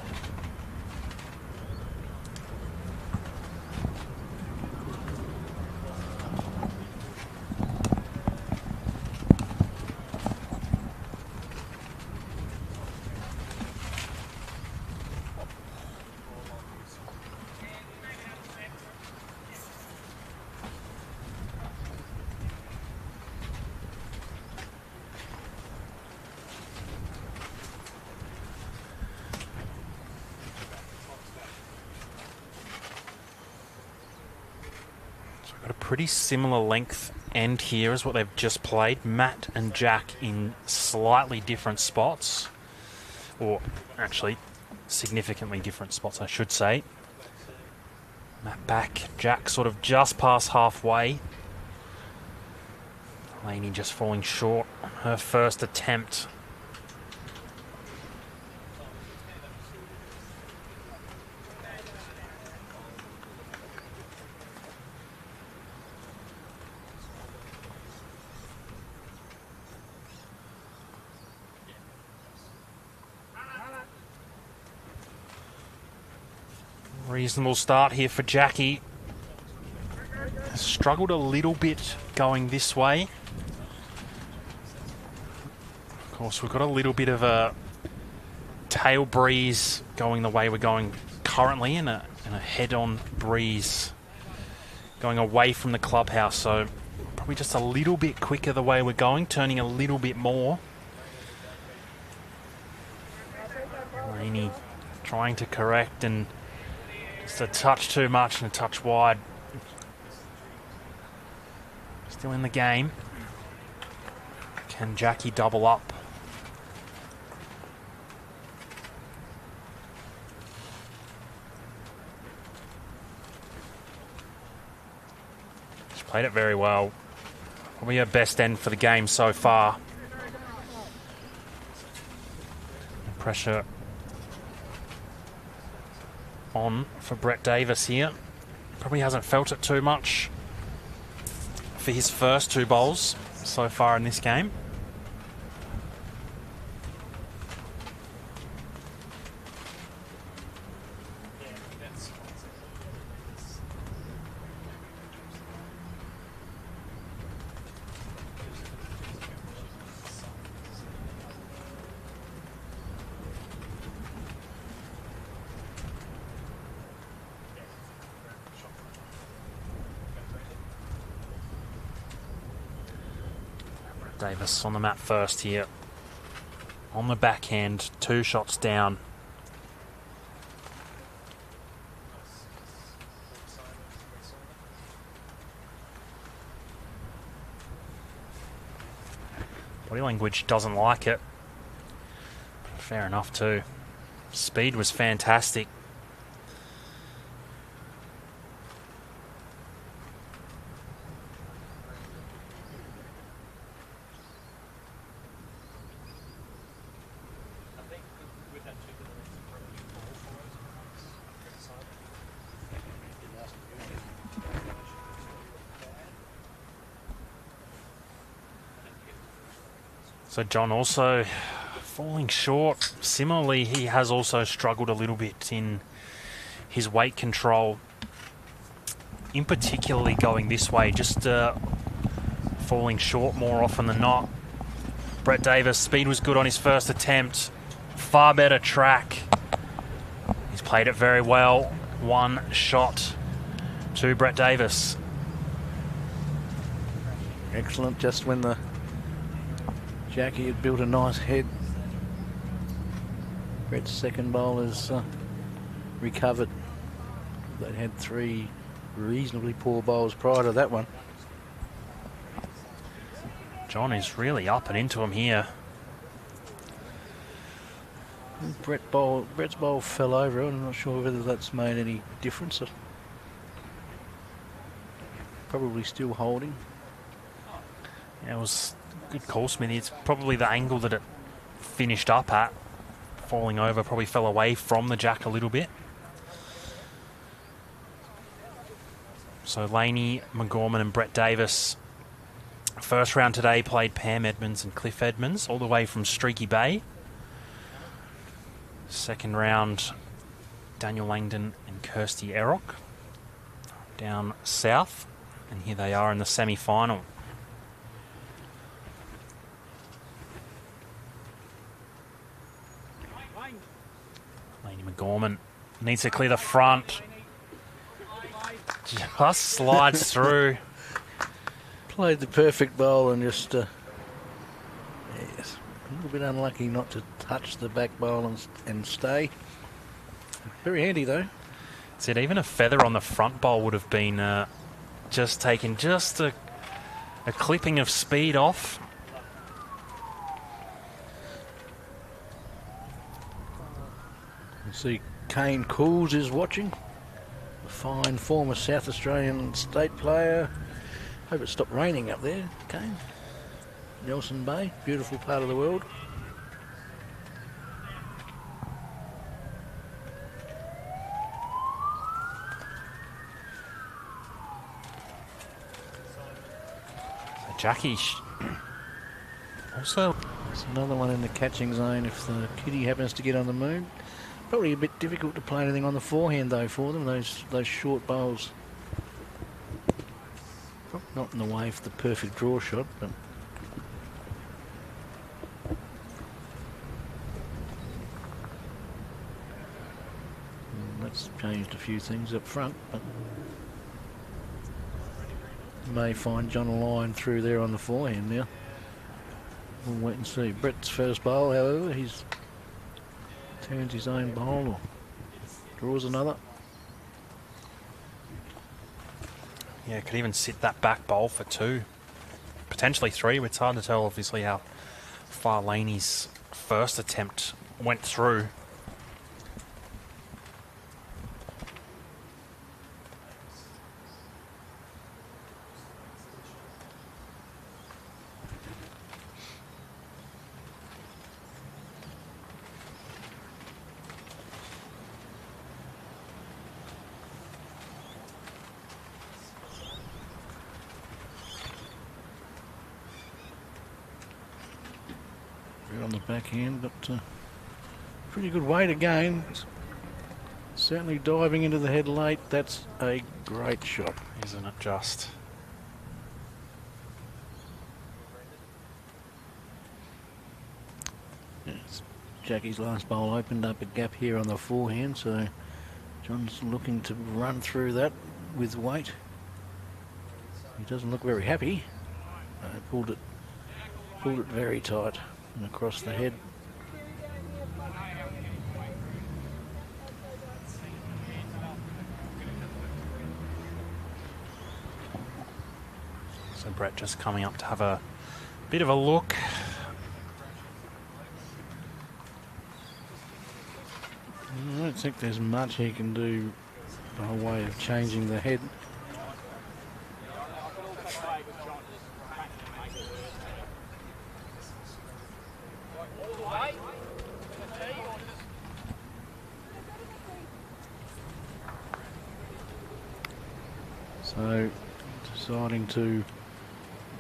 A: Pretty similar length end here as what they've just played. Matt and Jack in slightly different spots, or actually significantly different spots, I should say. Matt back, Jack sort of just past halfway. Laney just falling short on her first attempt. Reasonable start here for Jackie. Struggled a little bit going this way. Of course, we've got a little bit of a tail breeze going the way we're going currently, and a head-on breeze going away from the clubhouse. So probably just a little bit quicker the way we're going, turning a little bit more. Laney trying to correct, and just a touch too much and a touch wide. Still in the game. Can Jackie double up? She's played it very well. Probably her best end for the game so far. Pressure on for Brett Davis here. Probably hasn't felt it too much for his first 2 bowls so far in this game. Davis on the mat first here. On the backhand, 2 shots down. Body language doesn't like it. Fair enough too. Speed was fantastic. So John also falling short. Similarly, he has also struggled a little bit in his weight control, in particularly going this way, just falling short more often than not. Brett Davis, speed was good on his first attempt. Far better track. He's played it very well. 1 shot to Brett Davis.
B: Excellent, just when the Jackie had built a nice head. Brett's second bowl has recovered. They'd had 3 reasonably poor bowls prior to that one.
A: John is really up and into him here.
B: Brett's bowl fell over. I'm not sure whether that's made any difference. Probably still holding.
A: Yeah, it was a good call, Smithy. It's probably the angle that it finished up at. Falling over, probably fell away from the Jack a little bit. So Laney, McGorman and Brett Davis. First round today played Pam Edmonds and Cliff Edmonds, all the way from Streaky Bay. Second round, Daniel Langdon and Kirsty Erock down south. And here they are in the semi-final. Laney McGorman needs to clear the front. Just slides through.
B: Played the perfect bowl and just yes, a little bit unlucky not to touch the back bowl and stay. Very handy though.
A: Said even a feather on the front bowl would have been just taken just a clipping of speed off.
B: You see Kane Cools is watching. A fine former South Australian state player. Hope it stopped raining up there, Kane. Nelson Bay, beautiful part of the world.
A: So Jackie also.
B: There's another one in the catching zone if the kitty happens to get on the moon. Probably a bit difficult to play anything on the forehand though for them, those short bowls. Not in the way for the perfect draw shot, but that's changed a few things up front, but may find John a line through there on the forehand now. We'll wait and see. Brett's first bowl, however, he's turns his own bowl or draws another.
A: Yeah, could even sit that back bowl for 2, potentially 3. It's hard to tell, obviously, how far Laney's first attempt went through.
B: On the backhand, but pretty good weight again. Certainly diving into the head late. That's a great shot,
A: Isn't it just?
B: Yes. Jackie's last bowl opened up a gap here on the forehand, so John's looking to run through that with weight. He doesn't look very happy. Pulled it very tight and across the head.
A: So Brett just coming up to have a bit of a look.
B: I don't think there's much he can do by way of changing the head. So deciding to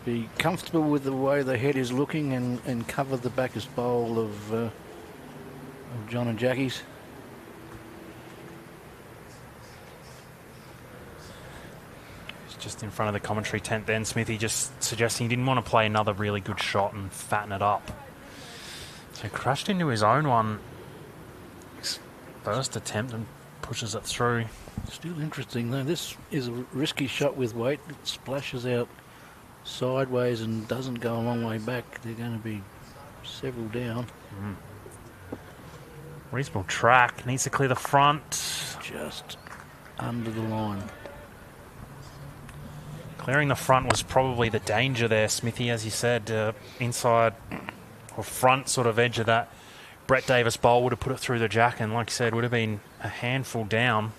B: be comfortable with the way the head is looking and cover the backest bowl of John and Jackie's.
A: Just in front of the commentary tent then, Smithy just suggesting he didn't want to play another really good shot and fatten it up. So he crashed into his own one, his first attempt, and pushes it through.
B: Still interesting though, this is a risky shot with weight. It splashes out sideways and doesn't go a long way back. They're going to be several down.
A: Reasonable track, needs to clear the front.
B: Just under the line.
A: Clearing the front was probably the danger there, Smithy, as you said. Inside or front sort of edge of that Brett Davis bowl would have put it through the jack, and like you said, would have been a handful down.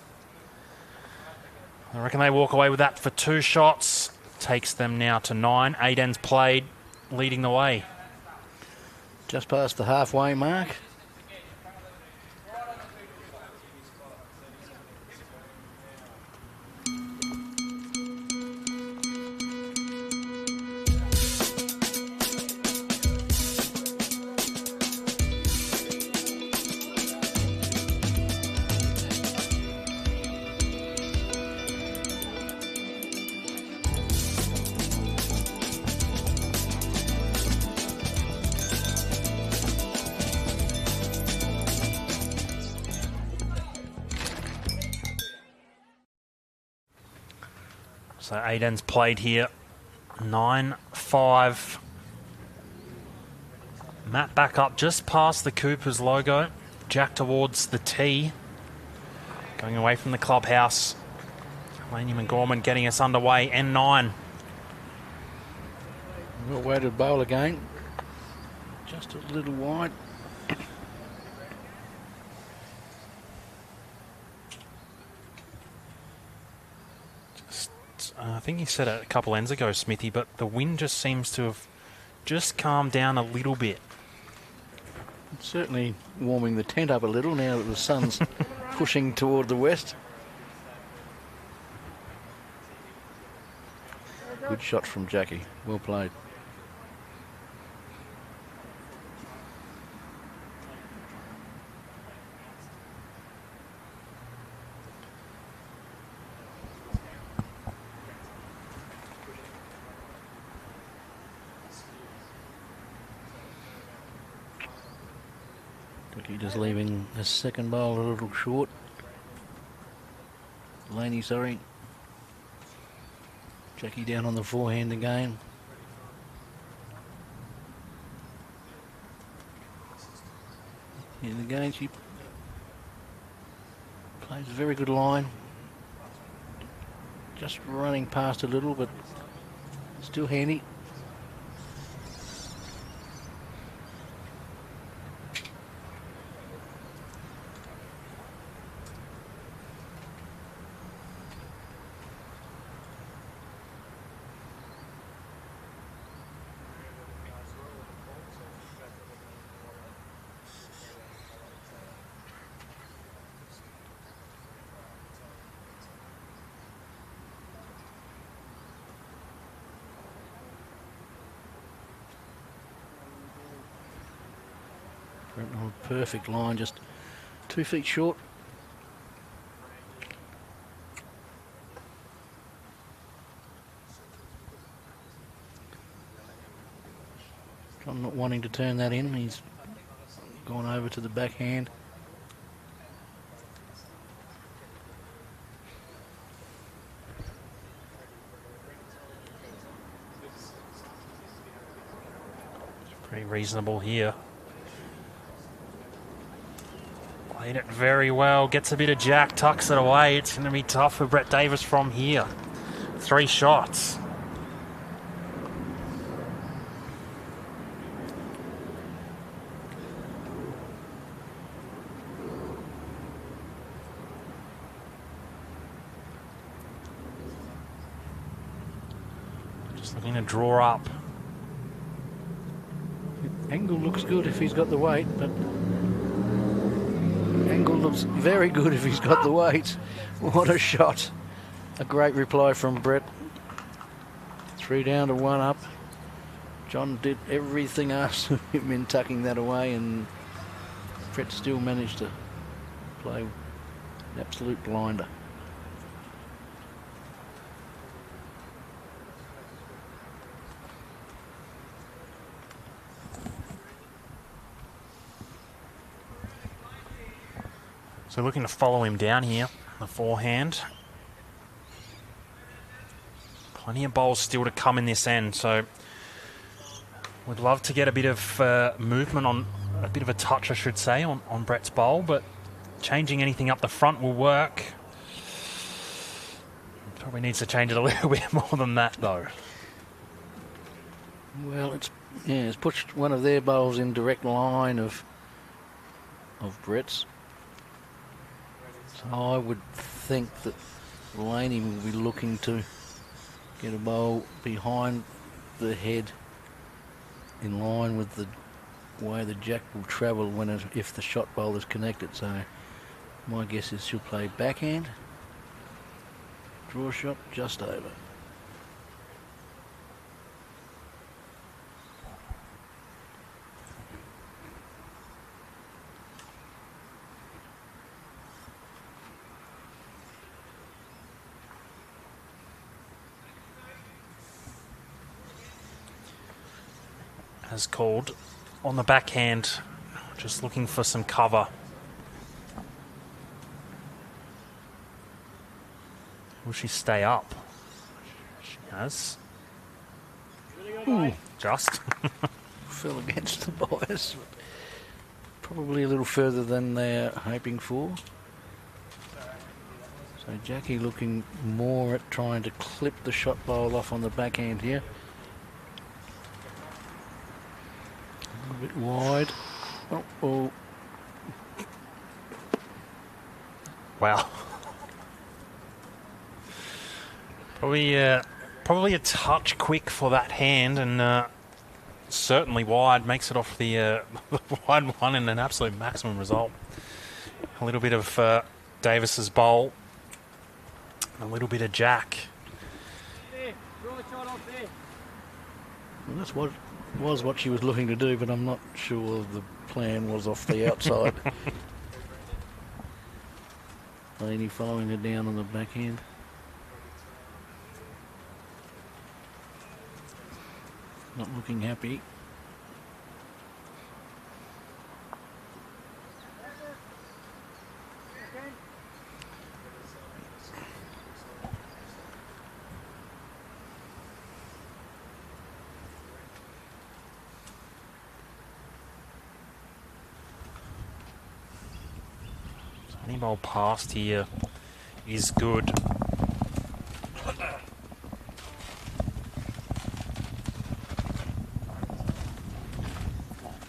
A: I reckon they walk away with that for 2 shots. Takes them now to 9. 8 ends played, leading the way.
B: Just past the halfway mark.
A: So 8 ends played here. 9-5. Matt back up just past the Coopers logo. Jack towards the tee. Going away from the clubhouse. Laney McGorman getting us underway. N9.
B: Well-weighted bowl again. Just a little wide.
A: I think you said it a couple ends ago, Smithy, but the wind just seems to have just calmed down a little bit.
B: It's certainly warming the tent up a little now that the sun's pushing toward the west. Good shot from Jackie. Well played. Jackie just leaving his second bowl a little short. Laney, sorry. Jackie down on the forehand again. And again, she plays a very good line. Just running past a little, but still handy. Perfect line, just 2 feet short. John not wanting to turn that in. He's gone over to the backhand.
A: It's pretty reasonable here. Played it very well, gets a bit of jack, tucks it away. It's going to be tough for Brett Davis from here. 3 shots. Just looking to draw up.
B: Angle looks good if he's got the weight, but angle looks very good if he's got the weight. What a shot. A great reply from Brett. 3 down to 1 up. John did everything asked of him in tucking that away, and Brett still managed to play an absolute blinder.
A: So looking to follow him down here, the forehand. Plenty of bowls still to come in this end, so we'd love to get a bit of movement on, a bit of a touch, I should say, on Brett's bowl, but changing anything up the front will work. Probably needs to change it a little bit more than that, though.
B: Well, it's pushed one of their bowls in direct line of Brett's. So I would think that Laney will be looking to get a bowl behind the head in line with the way the jack will travel if the shot bowl is connected. So my guess is she'll play backhand, draw shot just over.
A: As called on the backhand, just looking for some cover. Will she stay up? Has.
B: Ooh,
A: Just.
B: fell against the bias. Probably a little further than they're hoping for. So Jackie looking more at trying to clip the shot bowl off on the backhand here. A little bit wide. Oh.
A: Wow. Probably a touch quick for that hand, and certainly wide. Makes it off the wide one and an absolute maximum result. A little bit of Davis's bowl. A little bit of Jack.
B: Well, that's what was what she was looking to do, but I'm not sure the plan was off the outside. Laney following her down on the backhand. Not looking happy.
A: Any bowl past here is good.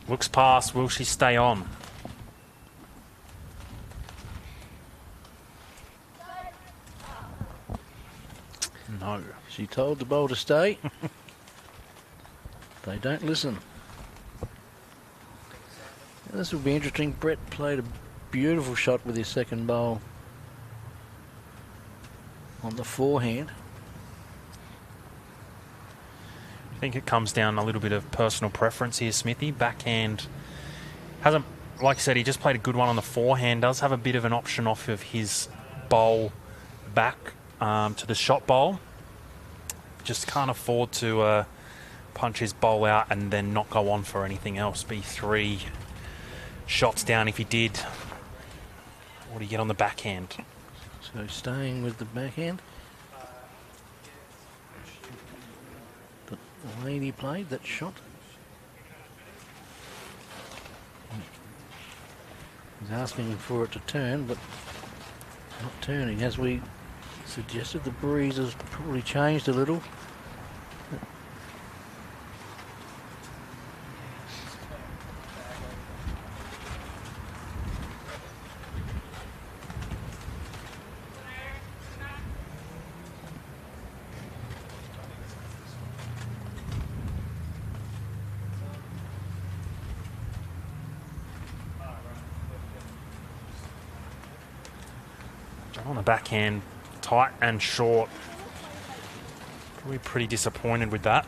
A: Looks past. Will she stay on? No.
B: She told the bowl to stay. They don't listen. Now, this will be interesting. Brett played a beautiful shot with his second bowl on the forehand.
A: I think it comes down a little bit of personal preference here, Smithy. Backhand hasn't, like I said, he just played a good one on the forehand. Does have a bit of an option off of his bowl back to the shot bowl. Just can't afford to punch his bowl out and then not go on for anything else. Be 3 shots down if he did. What do you get on the backhand?
B: So staying with the backhand. The lady played that shot. He's asking for it to turn, but not turning. As we suggested, the breeze has probably changed a little.
A: On the backhand, tight and short. Probably pretty disappointed with that.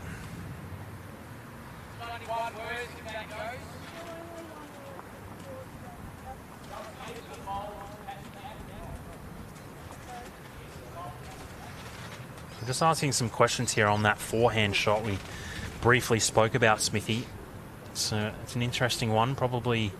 A: So just asking some questions here on that forehand shot we briefly spoke about, Smithy. It's an interesting one, probably.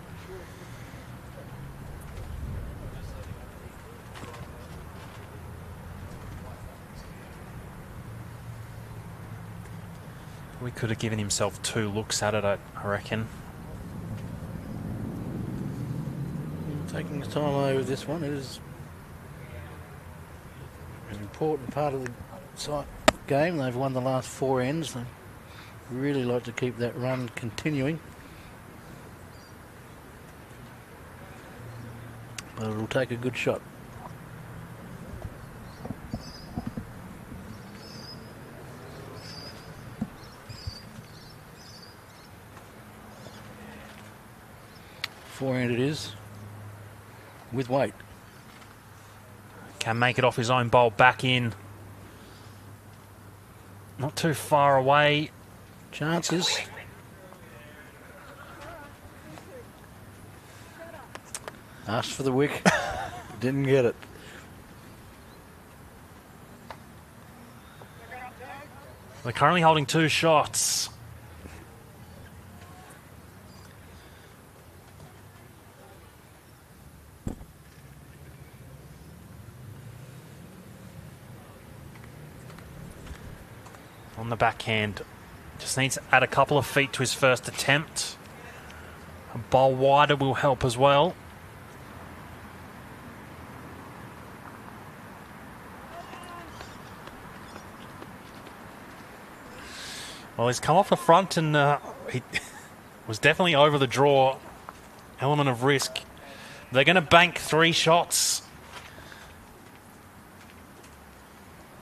A: We could have given himself 2 looks at it, I reckon.
B: Taking his time over this one. It is an important part of the game. They've won the last 4 ends. They really like to keep that run continuing. But it'll take a good shot. Forehand it is, with weight.
A: Can make it off his own bowl, back in. Not too far away.
B: Chances. Asked for the wick, didn't get it.
A: They're currently holding 2 shots. on the backhand. Just needs to add a couple of feet to his first attempt. A bowl wider will help as well. Well, he's come off the front and he was definitely over the draw. Element of risk. They're going to bank 3 shots.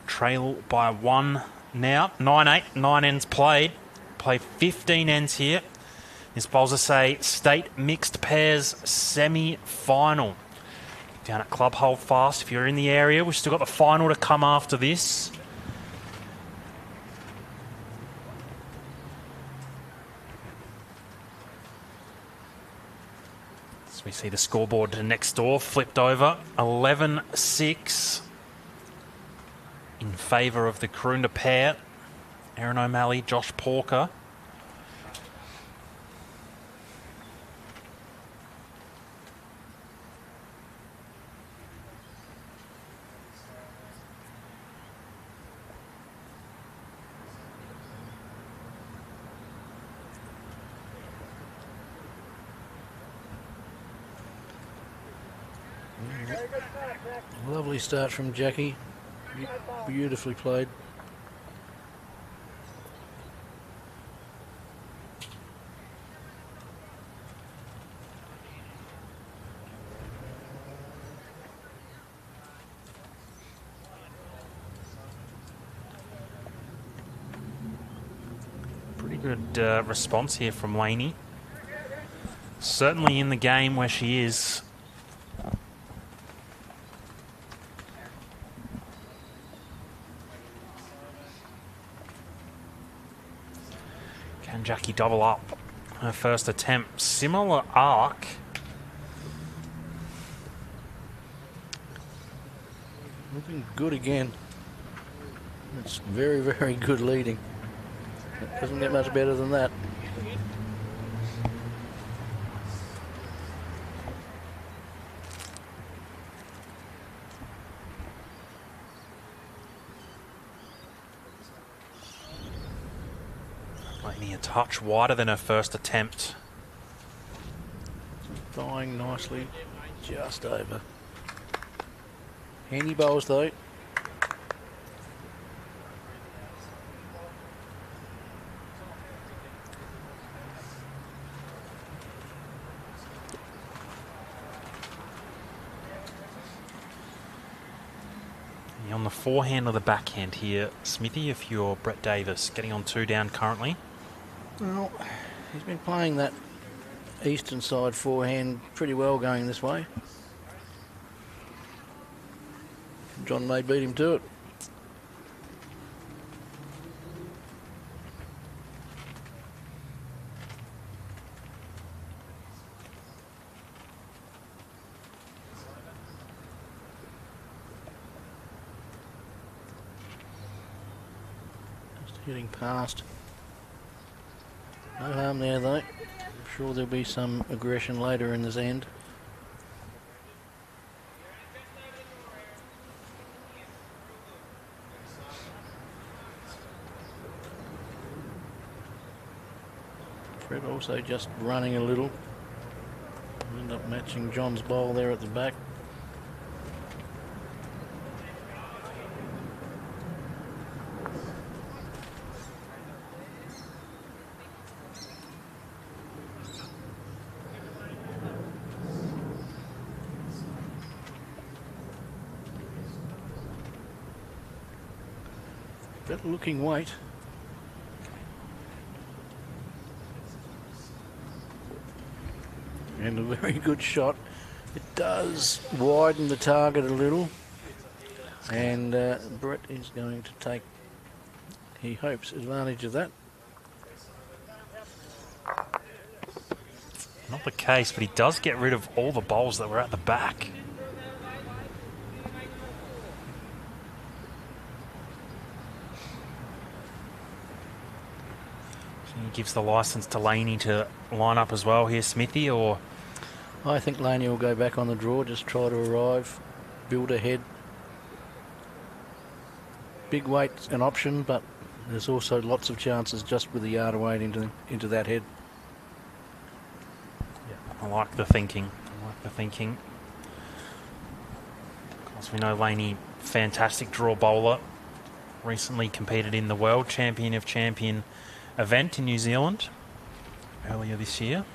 A: Trail by 1 now. 9-8, 9 ends played. Play 15 ends here. This bowls say state mixed pairs semi-final. Down at Club Holdfast. If you're in the area, we've still got the final to come after this. We see the scoreboard to next door flipped over. 11-6 in favour of the Karoonda pair. Aaron O'Malley, Josh Porker.
B: Lovely start from Jackie. Beautifully played.
A: Pretty good response here from Laney. Certainly in the game where she is. Can Jackie double up her first attempt? Similar arc.
B: Looking good again. It's very, very good leading. It doesn't get much better than that.
A: Laney a touch wider than her first attempt.
B: Dying nicely, just over. Handy bowls though.
A: On the forehand or the backhand here, Smithy, if you're Brett Davis, getting on 2 down currently.
B: Well, he's been playing that eastern side forehand pretty well going this way. John may beat him to it. Just hitting past. No harm there though. I'm sure there'll be some aggression later in this end. Fred also just running a little. End up matching John's bowl there at the back. Better looking weight. And a very good shot. It does widen the target a little. And Brett is going to take, he hopes, advantage of that.
A: Not the case, but he does get rid of all the bowls that were at the back. He gives the licence to Laney to line up as well here, Smithy, or?
B: I think Laney will go back on the draw, just try to arrive, build ahead. Big weight's an option, but there's also lots of chances just with the yard of weight into that head.
A: I like the thinking. Of course, we know Laney, fantastic draw bowler. Recently competed in the World Champion of Champion event in New Zealand earlier this year.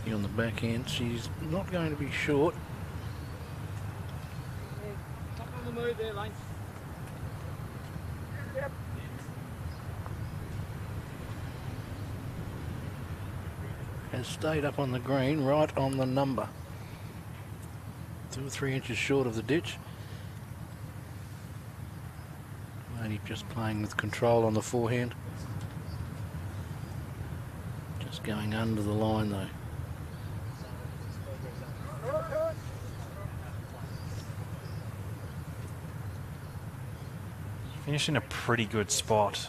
B: On the back end, she's not going to be short.
C: Up on the move there, Lane. Yep.
B: Has stayed up on the green, right on the number. 2 or 3 inches short of the ditch. Only just playing with control on the forehand. Just going under the line though.
A: Finished in a pretty good spot.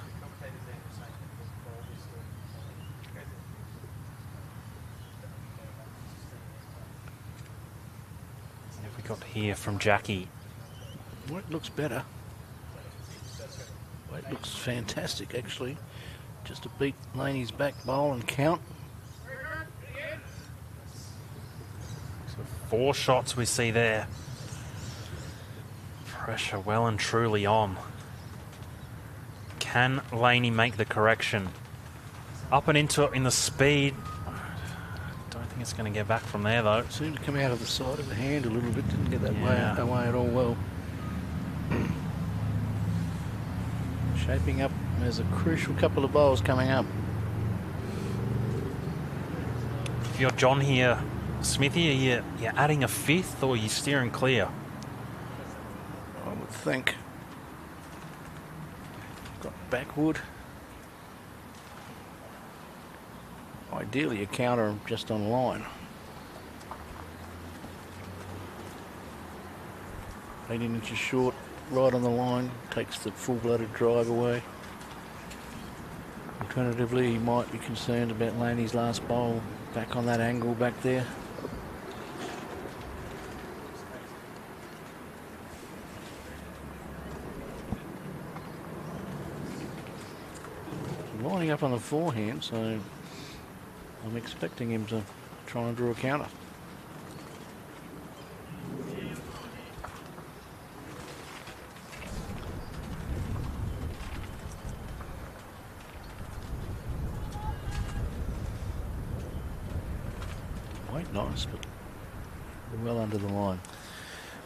A: What have we got here from Jackie?
B: White looks better. White looks fantastic actually. Just to beat Laney's back bowl and count.
A: So 4 shots we see there. Pressure well and truly on. Can Laney make the correction? Up and into it in the speed. Don't think it's going to get back from there though.
B: Seemed to come out of the side of the hand a little bit. Didn't get that
A: Yeah.
B: way at all well. Shaping up as a crucial couple of bowls coming up.
A: If you're John here, Smithy, are you adding a 5th or are you steering clear?
B: I would think. Got backwood. Ideally a counter just on line. 18 inches short, right on the line, takes the full-blooded drive away. Alternatively, he might be concerned about Laney's last bowl back on that angle back there. Lining up on the forehand, so I'm expecting him to try and draw a counter. Quite nice, but well under the line.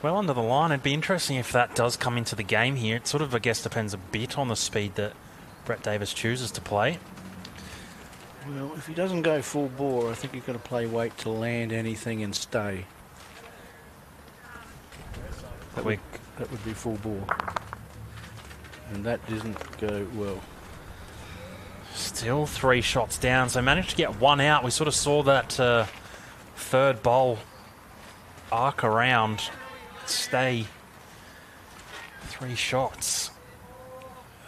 A: Well under the line. It'd be interesting if that does come into the game here. It sort of, I guess, depends a bit on the speed that Brett Davis chooses to play.
B: Well, if he doesn't go full bore, I think you've got to play weight to land anything and stay. That would be full bore. And that didn't go well.
A: Still 3 shots down, so managed to get 1 out. We sort of saw that third bowl arc around, stay 3 shots.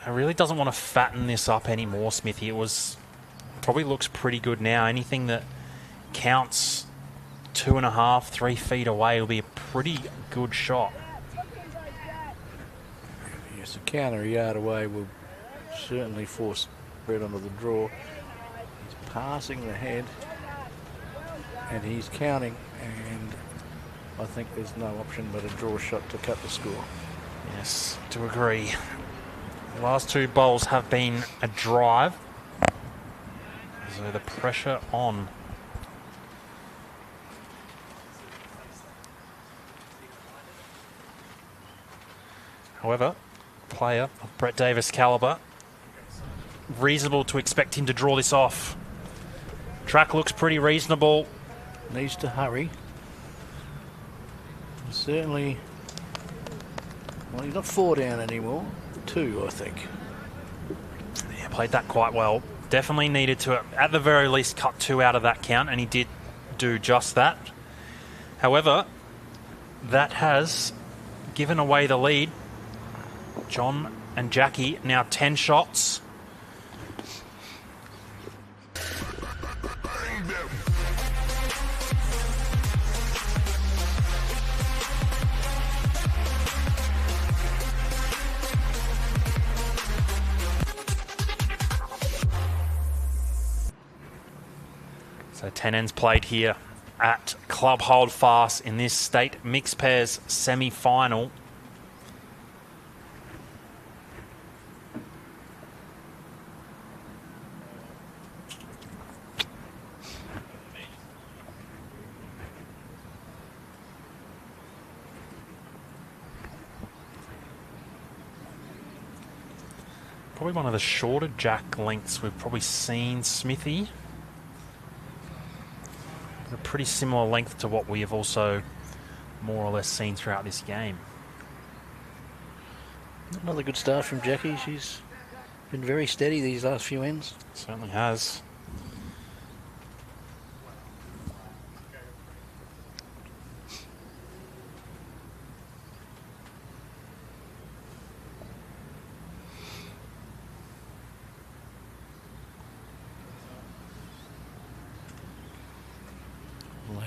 A: It really doesn't want to fatten this up anymore, Smithy. It was probably looks pretty good now. Anything that counts 2.5, 3 feet away will be a pretty good shot.
B: Yes, a counter a yard away will certainly force Brett onto the draw. He's passing the head and he's counting, and I think there's no option but a draw shot to cut the score.
A: Yes, do agree. The last 2 bowls have been a drive. So the pressure on. However, player of Brett Davis' calibre, reasonable to expect him to draw this off. Track looks pretty reasonable.
B: Needs to hurry. Certainly, well, he's not 4 down anymore. 2, I think.
A: Yeah, played that quite well. Definitely needed to, at the very least, cut 2 out of that count, and he did do just that. However, that has given away the lead. John and Jackie now 10 shots. So 10 ends played here at Club Holdfast in this state mixed pairs semi-final. Probably one of the shorter jack lengths we've probably seen, Smithy. A pretty similar length to what we have also more or less seen throughout this game.
B: Another good start from Jackie. She's been very steady these last few ends.
A: Certainly has.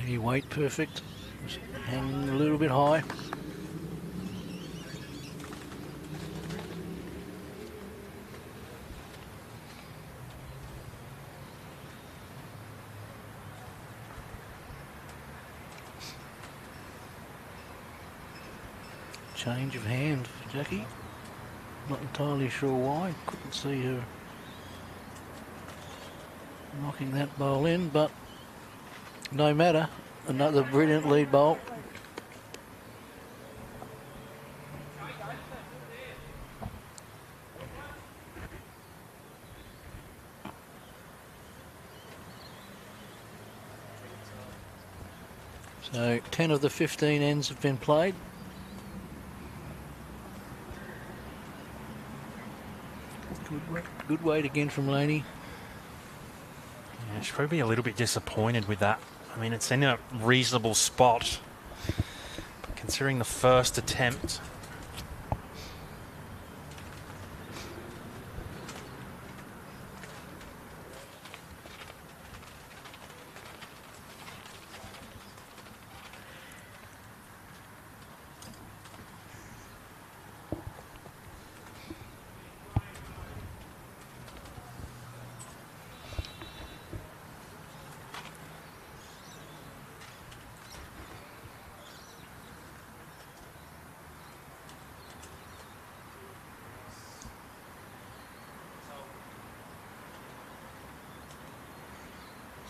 B: Lady weight perfect. Just hanging a little bit high. Change of hand for Jackie. Not entirely sure why. Couldn't see her knocking that bowl in, but no matter. Another brilliant lead bowl. So 10 of the 15 ends have been played. Good weight again from Laney.
A: Yeah, she'll probably be a little bit disappointed with that. I mean, it's in a reasonable spot, but considering the first attempt.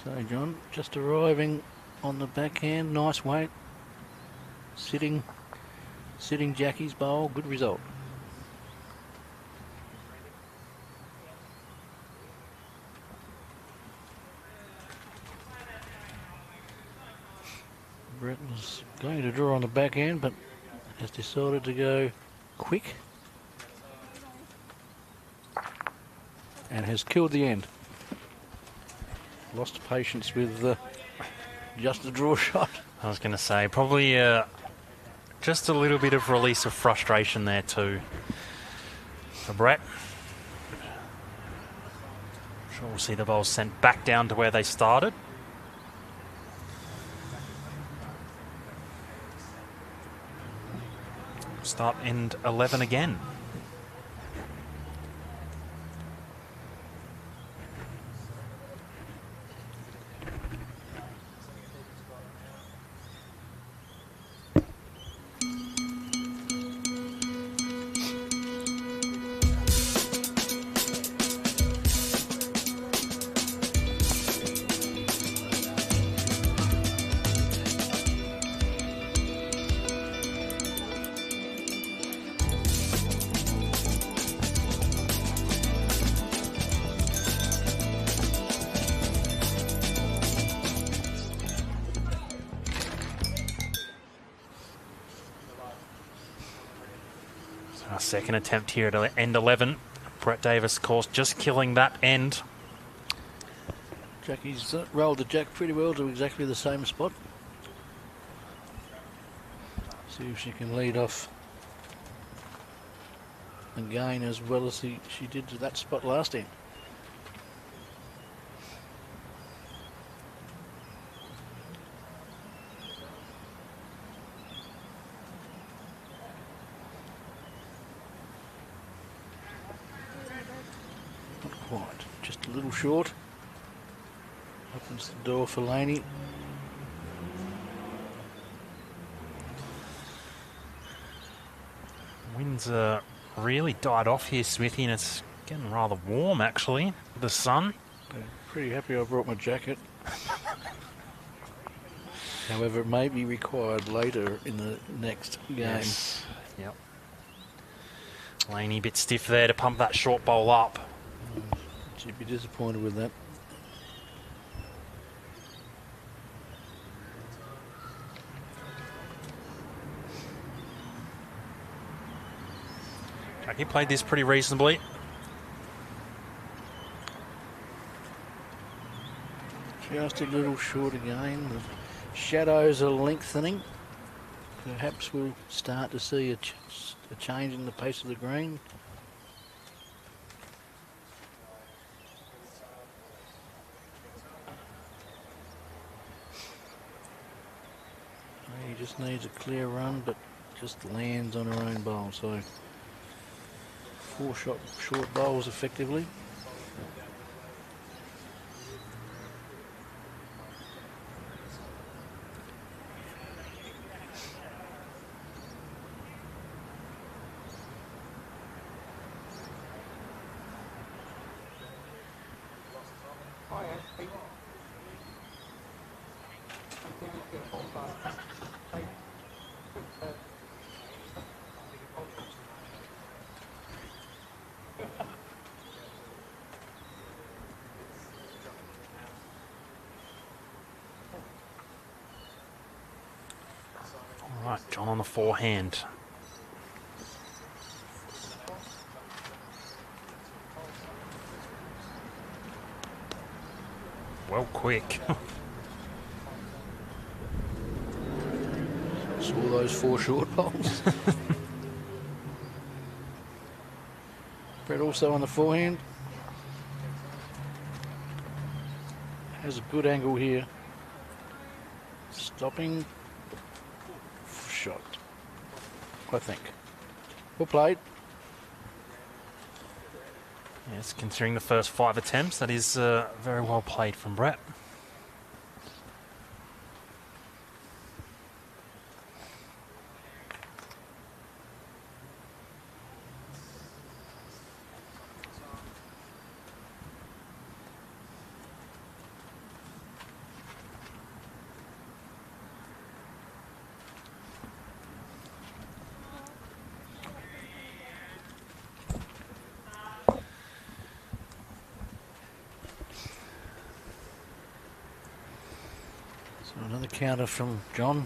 B: So John just arriving on the backhand, nice weight. Sitting Jackie's bowl, good result. Brett was going to draw on the backhand, but has decided to go quick and has killed the end. Lost patience with just a draw shot.
A: I was going to say, probably just a little bit of release of frustration there too for Brett. I'm sure we'll see the ball sent back down to where they started. Start end 11 again. Our second attempt here at end 11. Brett Davis, of course, just killing that end.
B: Jackie's rolled the jack pretty well to exactly the same spot. See if she can lead off again as well as she did to that spot last time. Not quite, just a little short. Opens the door for Laney.
A: Winds really died off here, Smithy, and it's getting rather warm actually with the sun.
B: Pretty happy I brought my jacket. However, it may be required later in the next game.
A: Yes. Yep. Laney a bit stiff there to pump that short bowl up.
B: She'd be disappointed with that.
A: Jackie played this pretty reasonably.
B: Just a little short again. The shadows are lengthening. Perhaps we'll start to see a change in the pace of the green. He just needs a clear run, but just lands on her own bowl. So 4 short bowls effectively.
A: All right, John on the forehand. Well, quick.
B: Saw those 4 short bowls. Brett also on the forehand. Has a good angle here. Stopping. Shot, I think. Well played.
A: Yes, considering the first 5 attempts, that is very well played from Brett.
B: So another counter from John.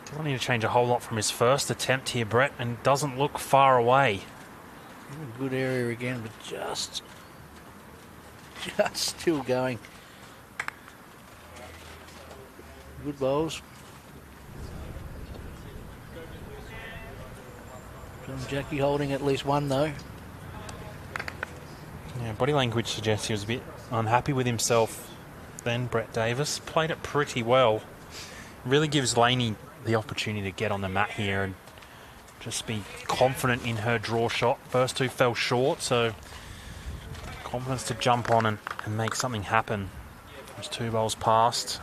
A: Doesn't need to change a whole lot from his first attempt here, Brett, and doesn't look far away.
B: In a good area again, but just still going. Good bowls. From Jackie holding at least one though.
A: Yeah, body language suggests he was a bit unhappy with himself then, Brett Davis. Played it pretty well. Really gives Laney the opportunity to get on the mat here and just be confident in her draw shot. First 2 fell short, so confidence to jump on and make something happen. There's 2 bowls past.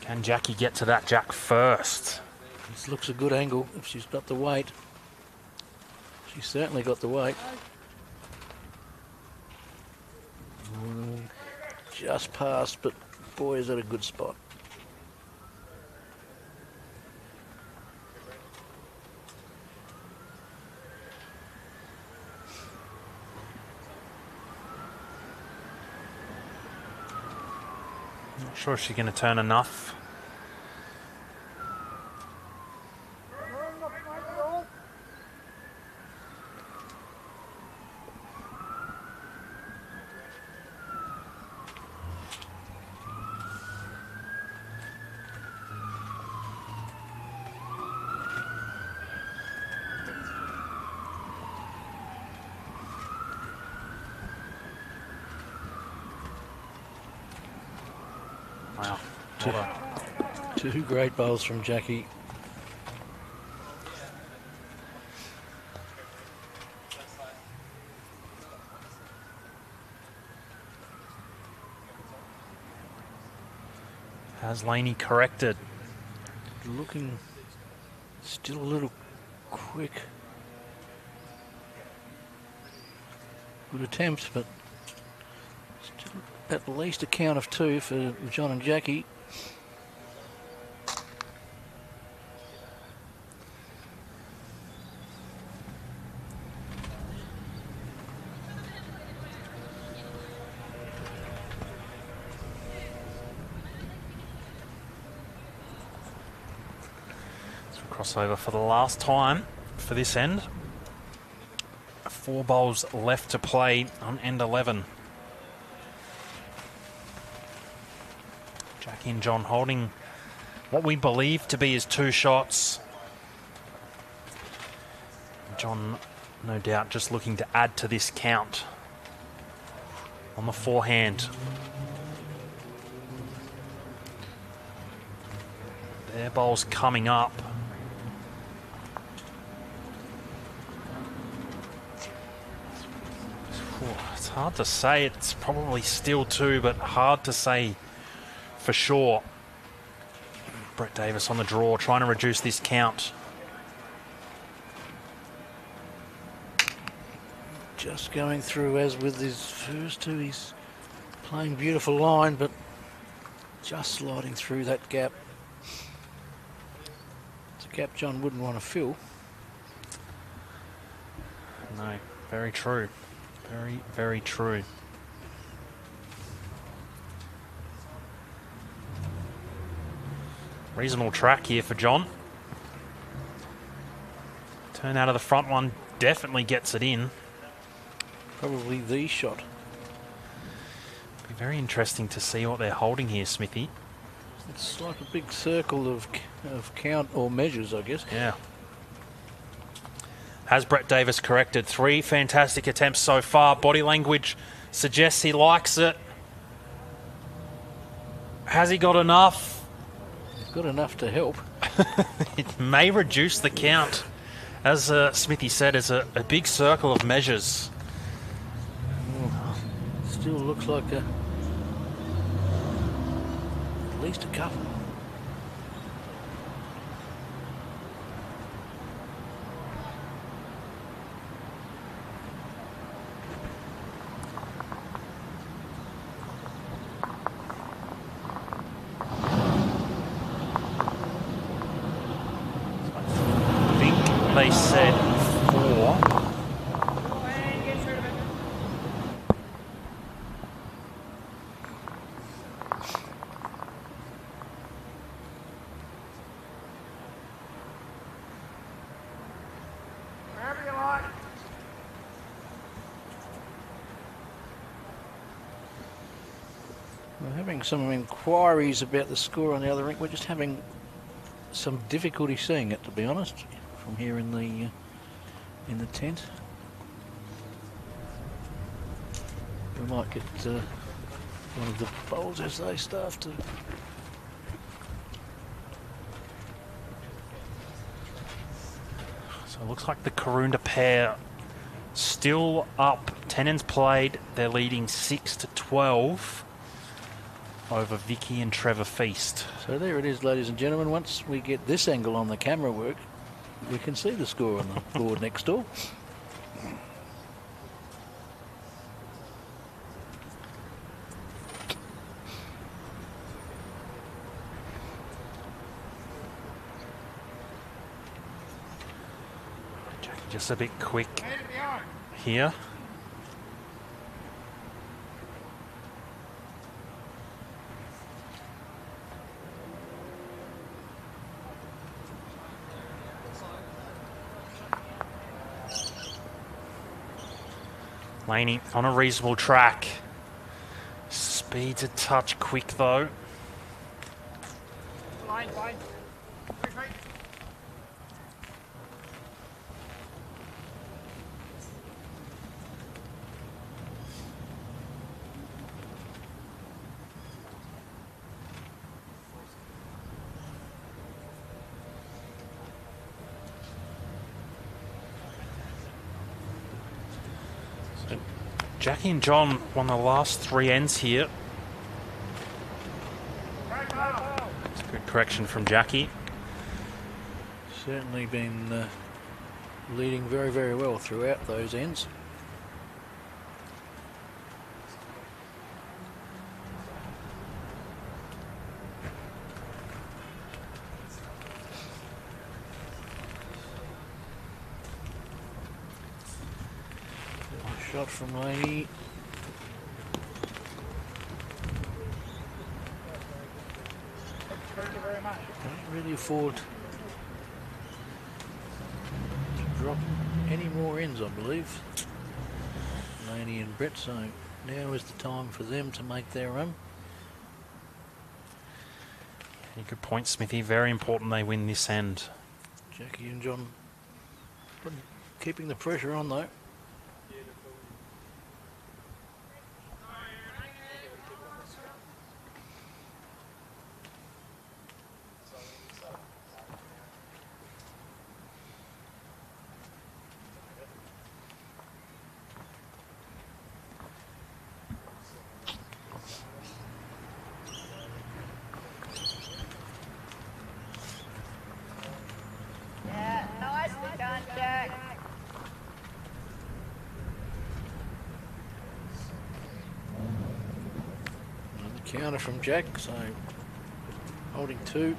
A: Can Jackie get to that jack first?
B: This looks a good angle if she's got the weight. She's certainly got the weight. Just past, but boy, is that a good spot.
A: Not sure if she's going to turn enough. Wow.
B: Two great bowls from Jackie.
A: Has Laney corrected?
B: Looking still a little quick. Good attempt, but still at least a count of 2 for John and Jackie.
A: Crossover for the last time for this end. 4 bowls left to play on end 11. Jackie and John holding what we believe to be his 2 shots. John, no doubt, just looking to add to this count on the forehand. Their bowls coming up. It's hard to say. It's probably still 2, but hard to say for sure. Brett Davis on the draw, trying to reduce this count.
B: Just going through as with his first 2. He's playing beautiful line, but just sliding through that gap. It's a gap John wouldn't want to fill.
A: No, very true. Very, very true. Reasonable track here for John. Turn out of the front one definitely gets it in.
B: Probably the shot.
A: Be very interesting to see what they're holding here, Smithy.
B: It's like a big circle of count or measures, I guess.
A: Yeah. Has Brett Davis corrected? 3 fantastic attempts so far. Body language suggests he likes it. Has he got enough?
B: He's got enough to help.
A: It may reduce the count. As Smithy said, it's a big circle of measures.
B: Still looks like at least a couple.
A: They said 4.
B: We're having some inquiries about the score on the other rink. We're just having some difficulty seeing it, to be honest, from here in the tent. We might get one of the bowls as they start to.
A: So it looks like the Karoonda pair still up. 10 ends played. They're leading 6-12 over Vicky and Trevor Feast.
B: So there it is, ladies and gentlemen. Once we get this angle on the camera work, we can see the score on the board next door.
A: Jackie just a bit quick here. Laney on a reasonable track. Speed's a touch quick though.
C: Fine. Quick.
A: Jackie and John won the last 3 ends here. It's a good correction from Jackie.
B: Certainly been leading very, very well throughout those ends. Shot from Laney.
C: Thank you very much.
B: Can't really afford to drop any more ends, I believe. Laney and Brett, so now is the time for them to make their run.
A: Yeah, good point, Smithy. Very important they win this end.
B: Jackie and John keeping the pressure on though.
C: Yeah, nicely done, Jack.
B: Another counter from Jack, so holding 2.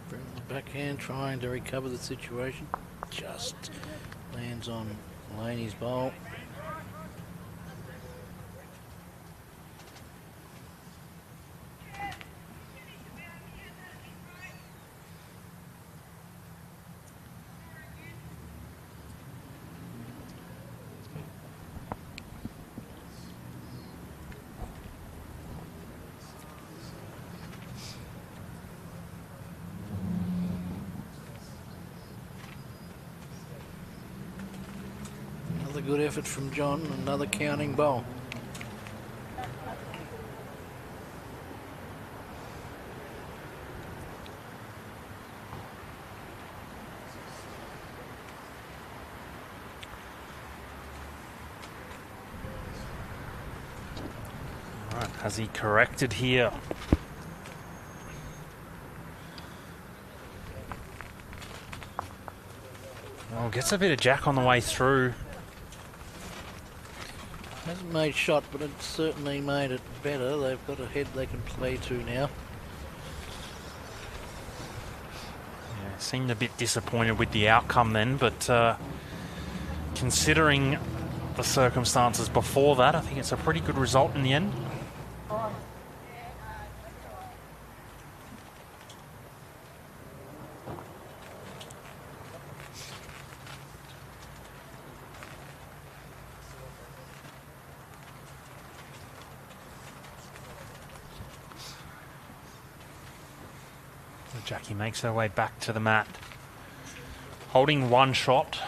B: Bring the backhand, trying to recover the situation. Just lands on Laney's bowl. Another good effort from John, another counting bowl.
A: All right, has he corrected here? Well, gets a bit of Jack on the way through.
B: Hasn't made shot, but it's certainly made it better. They've got a head they can play to now.
A: Yeah, seemed a bit disappointed with the outcome then, but considering the circumstances before that, I think it's a pretty good result in the end. Jackie makes her way back to the mat, holding 1 shot.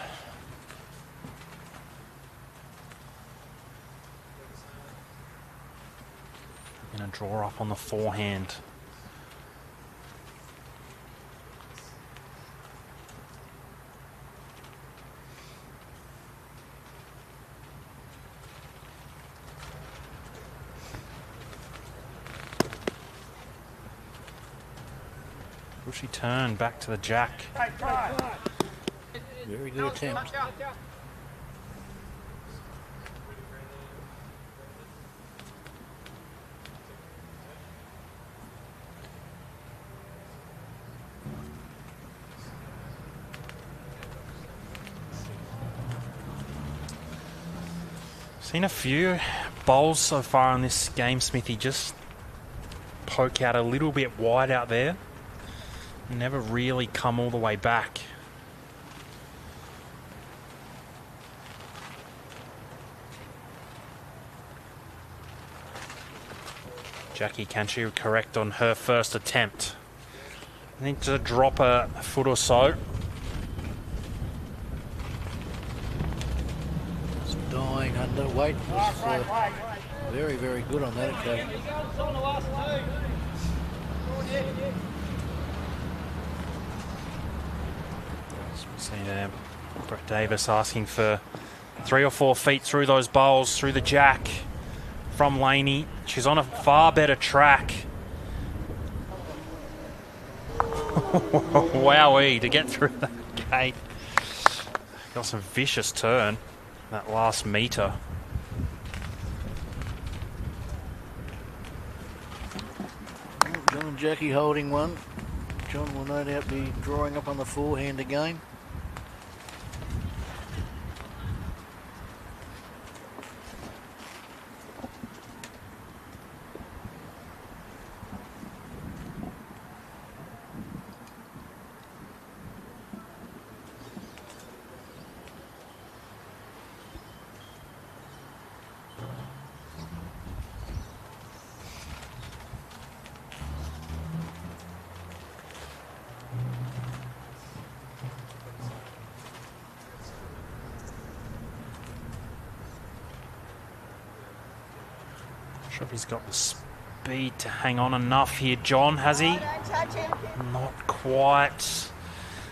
A: Going to draw up on the forehand. Bushy turn back to the Jack.
B: Very good attempt.
A: Seen a few bowls so far in this game, Smithy, just poke out a little bit wide out there. Never really come all the way back. Jackie, can she correct on her first attempt? I need to drop a foot or so.
B: It's dying underweight was very, very good on that occasion.
A: See there, Brett Davis asking for 3 or 4 feet through those bowls, through the jack from Laney. She's on a far better track. Wowee, to get through that gate. Got some vicious turn that last metre.
B: John and Jackie holding one. John will no doubt be drawing up on the forehand again.
A: Sure if he's got the speed to hang on enough here. John, has he?
C: Don't touch him.
A: Not quite.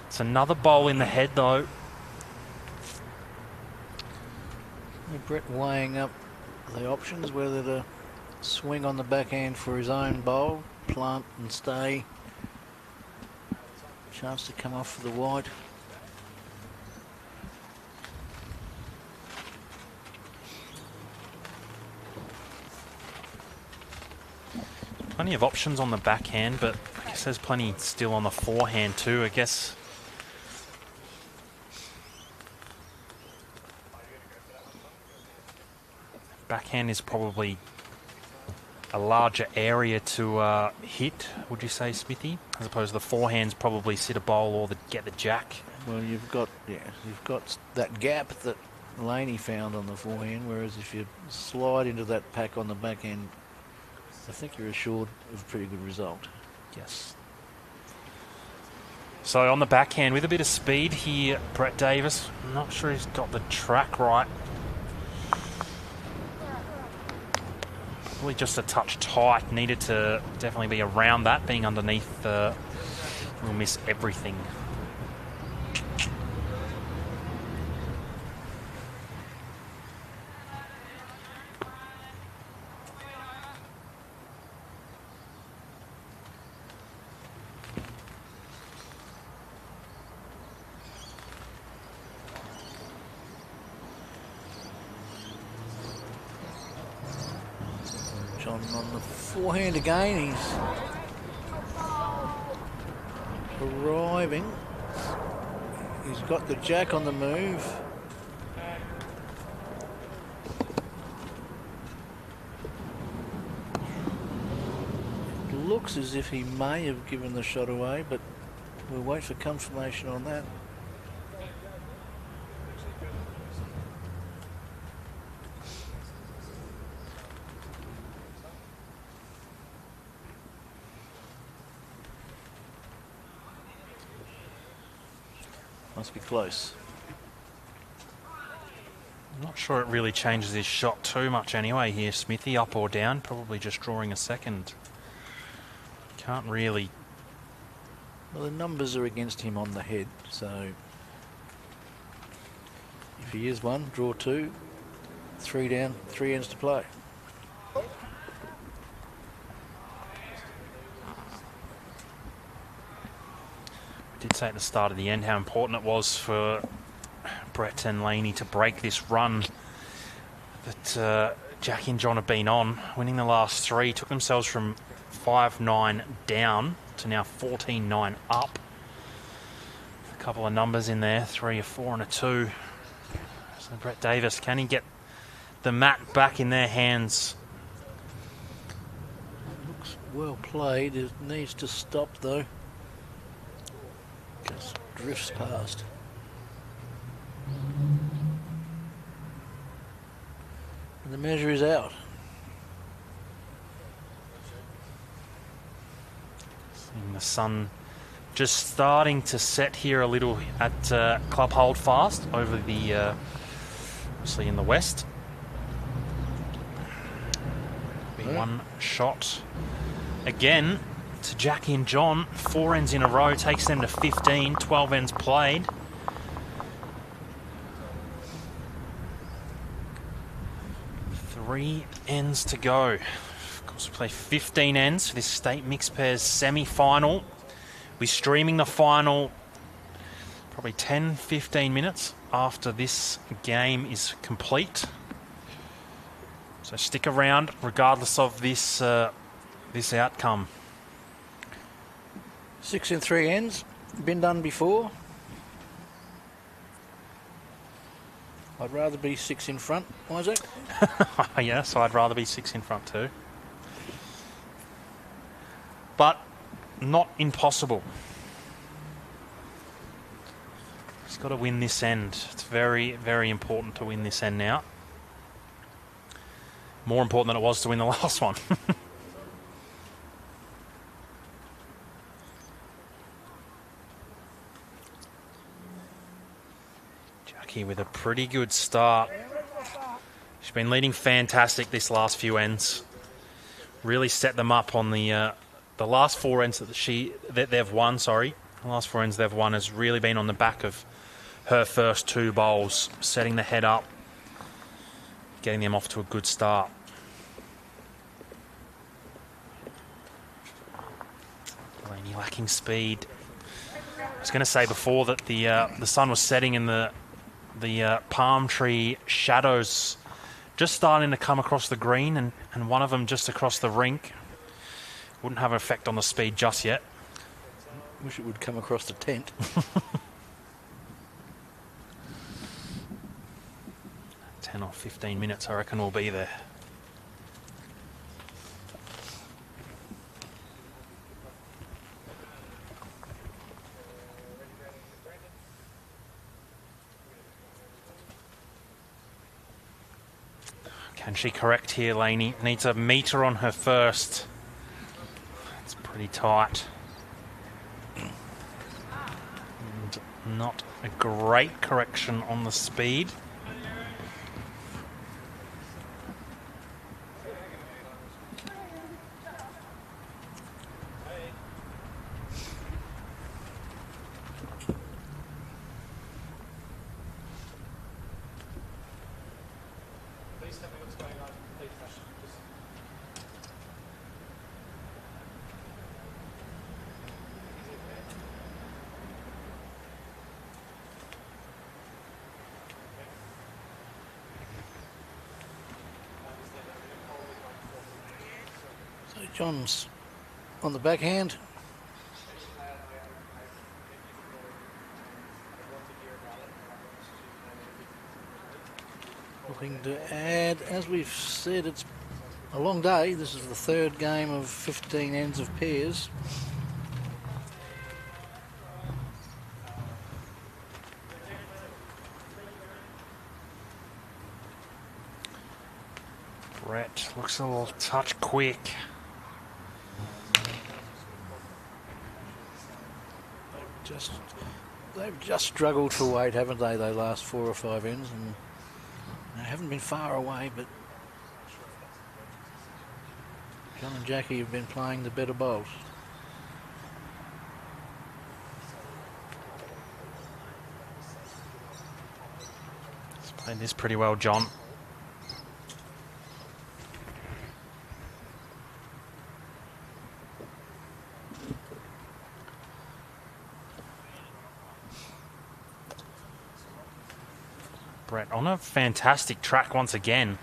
A: It's another bowl in the head though.
B: Brett weighing up the options, whether to swing on the backhand for his own bowl, plant and stay. Chance to come off for the white.
A: Plenty of options on the backhand, but I guess there's plenty still on the forehand too, I guess. Backhand is probably a larger area to hit, would you say, Smithy? As opposed to the forehands probably sit a bowl or get the jack.
B: Well, you've got that gap that Laney found on the forehand, whereas if you slide into that pack on the backhand, I think you're assured of a pretty good result.
A: Yes. So on the backhand with a bit of speed here, Brett Davis. I'm not sure he's got the track right. Probably just a touch tight. Needed to definitely be around that. Being underneath, will miss everything.
B: John on the forehand again. He's arriving. He's got the jack on the move. It looks as if he may have given the shot away, but we'll wait for confirmation on that. Must be close.
A: I'm not sure it really changes his shot too much anyway here, Smithy, up or down. Probably just drawing a second. Can't really...
B: Well, the numbers are against him on the head, so if he is one, draw 2, 3 down, 3 ends to play.
A: Did say at the start of the end how important it was for Brett and Laney to break this run that Jackie and John have been on, winning the last 3, took themselves from 5-9 down to now 14-9 up. A couple of numbers in there, 3, a 4 and a 2. So Brett Davis, can he get the mat back in their hands?
B: Looks well played. It needs to stop though. Just drifts past. And the measure is out.
A: Seeing the sun just starting to set here a little at Club Holdfast over the, obviously in the west. One shot again to Jackie and John. 4 ends in a row takes them to 15. 12 ends played. Three ends to go. Of course, we play 15 ends for this state mixed pairs semi-final. We're streaming the final probably 10-15 minutes after this game is complete. So stick around regardless of this this outcome.
B: 6 in 3 ends. Been done before. I'd rather be 6 in front, Isaac.
A: Yes, I'd rather be 6 in front too. But not impossible. He's got to win this end. It's very, very important to win this end now. More important than it was to win the last one. Jackie with a pretty good start. She's been leading fantastic this last few ends. Really set them up on the last 4 ends that they've won. Sorry, the last 4 ends they've won has really been on the back of her first 2 bowls, setting the head up, getting them off to a good start. Delaney lacking speed. I was going to say before that the sun was setting and the palm tree shadows just starting to come across the green, and one of them just across the rink. Wouldn't have an effect on the speed just yet.
B: Wish it would come across the tent.
A: 10 or 15 minutes, I reckon we'll be there. Can she correct here, Laney? Needs a metre on her first. It's pretty tight. And not a great correction on the speed.
B: John's on the backhand. Looking to add, as we've said, it's a long day. This is the 3rd game of 15 ends of pairs.
A: Brett looks a little touch quick.
B: They've just struggled for weight, haven't they, those last 4 or 5 ends, and they haven't been far away, but John and Jackie have been playing the better bowls.
A: He's played this pretty well, John. Brett on a fantastic track once again.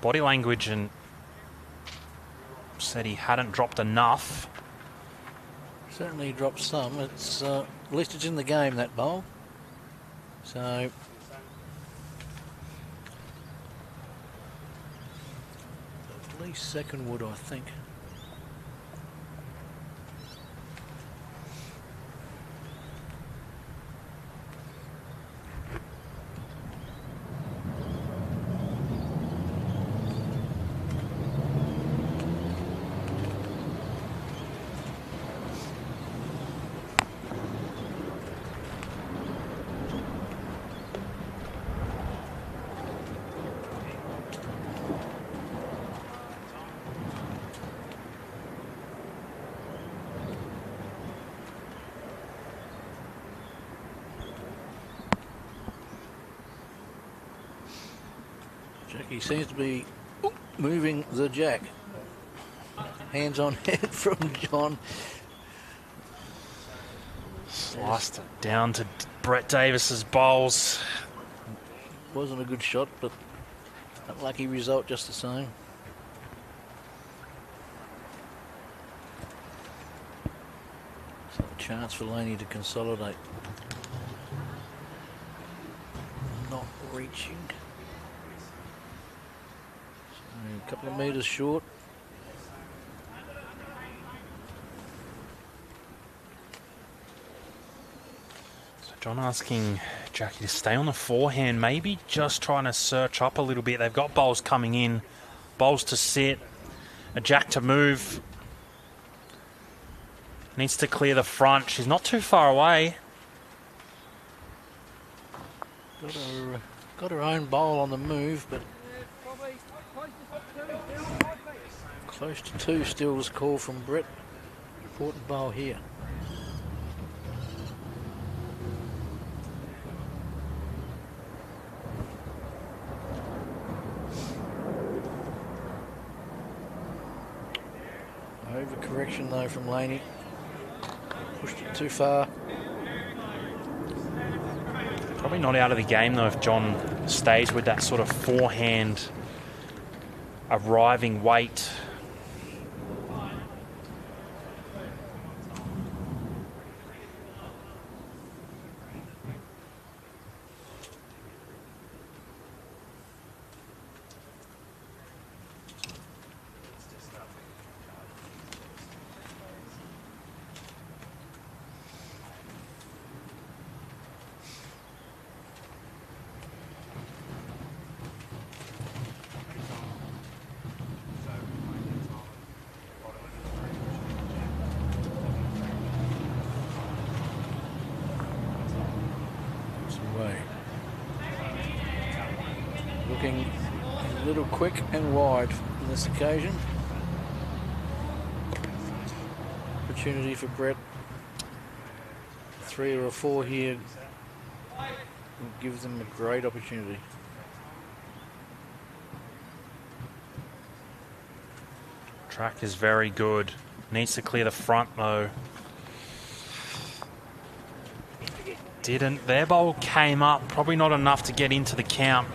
A: Body language and said he hadn't dropped enough.
B: Certainly dropped some. It's at least it's in the game, that bowl. So at least second wood, I think. He seems to be moving the jack. Hands on head from John.
A: Sliced it down to Brett Davis's bowls.
B: Wasn't a good shot, but a lucky result just the same. So a chance for Laney to consolidate. Not reaching. So a couple of metres short.
A: John asking Jackie to stay on the forehand, maybe just trying to search up a little bit. They've got bowls coming in, bowls to sit, a jack to move. Needs to clear the front. She's not too far away.
B: Got her own bowl on the move, but close to 2 still was called from Brett. Important bowl here. Overcorrection though from Laney. Pushed it too far.
A: Probably not out of the game though if John stays with that sort of forehand arriving weight.
B: Looking a little quick and wide on this occasion. Opportunity for Brett. 3 or 4 here will give them a great opportunity.
A: Track is very good. Needs to clear the front though. Didn't. Their bowl came up. Probably not enough to get into the count.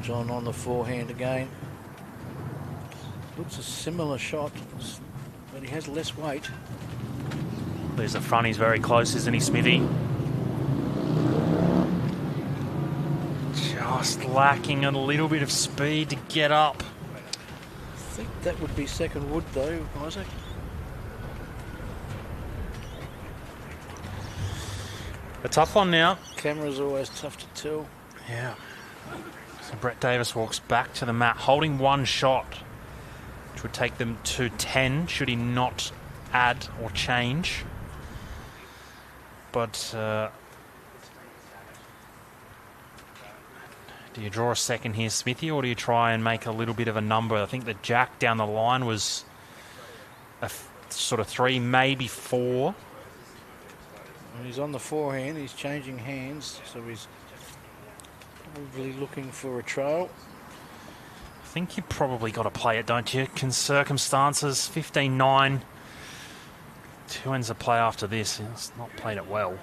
B: John on the forehand again. Looks a similar shot, but he has less weight.
A: There's the front. He's very close, isn't he, Smithy? Just lacking a little bit of speed to get up.
B: I think that would be second wood though, Isaac.
A: A tough one now.
B: Camera's always tough to tell.
A: Yeah. So Brett Davis walks back to the mat, holding one shot, which would take them to 10 should he not add or change. But do you draw a second here, Smithy, or do you try and make a little bit of a number? I think the jack down the line was a sort of 3, maybe 4.
B: And he's on the forehand, he's changing hands, so he's probably looking for a trail.
A: I think you probably got to play it, don't you? Circumstances, 15-9. 2 ends of play after this. He's not played it well.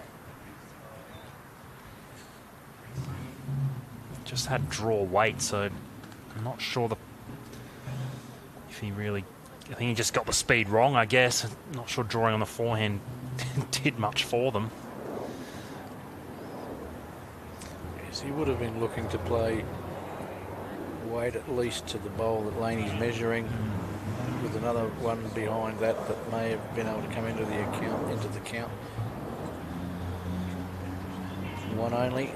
A: Just had draw weight, so I'm not sure if he really... I think he just got the speed wrong, I guess. I'm not sure drawing on the forehand did much for them.
B: Yes, he would have been looking to play weight at least to the bowl that Laney's measuring, with another one behind that may have been able to come into the count. One only.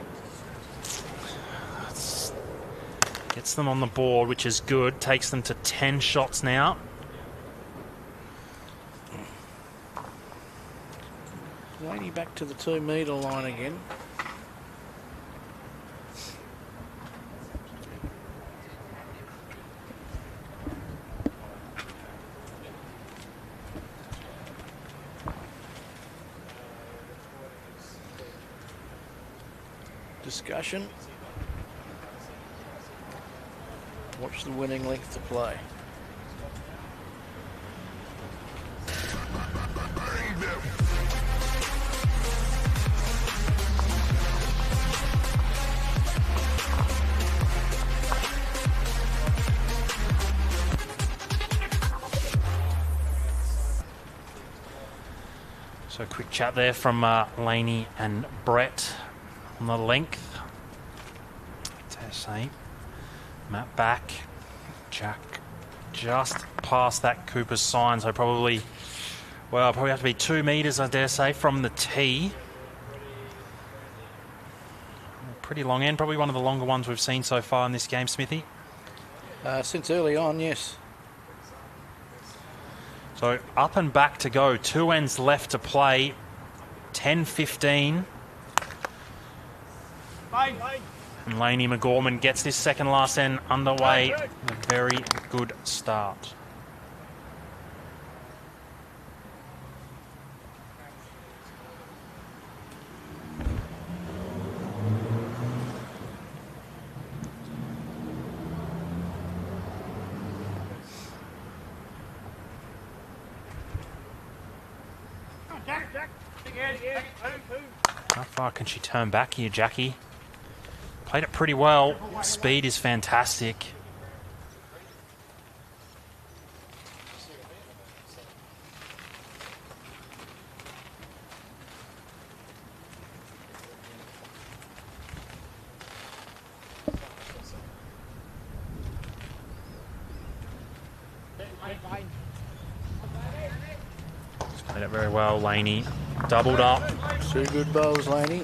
A: Gets them on the board, which is good. Takes them to 10 shots now.
B: Laney back to the 2 metre line again. discussion. Watch the winning length to play.
A: So a quick chat there from Laney and Brett on the length. Dare say, Matt back, Jack just past that Cooper's sign, so probably have to be 2 metres, I dare say, from the tee. Pretty long end, probably one of the longer ones we've seen so far in this game, Smithy.
B: Since early on, yes.
A: So up and back to go. 2 ends left to play. 10-15. And Laney McGorman gets this second last end underway. A very good start. How far can she turn back here, Jackie? Played it pretty well. Speed is fantastic. Played it very well, Laney. Doubled up.
B: 2 good bowls, Laney.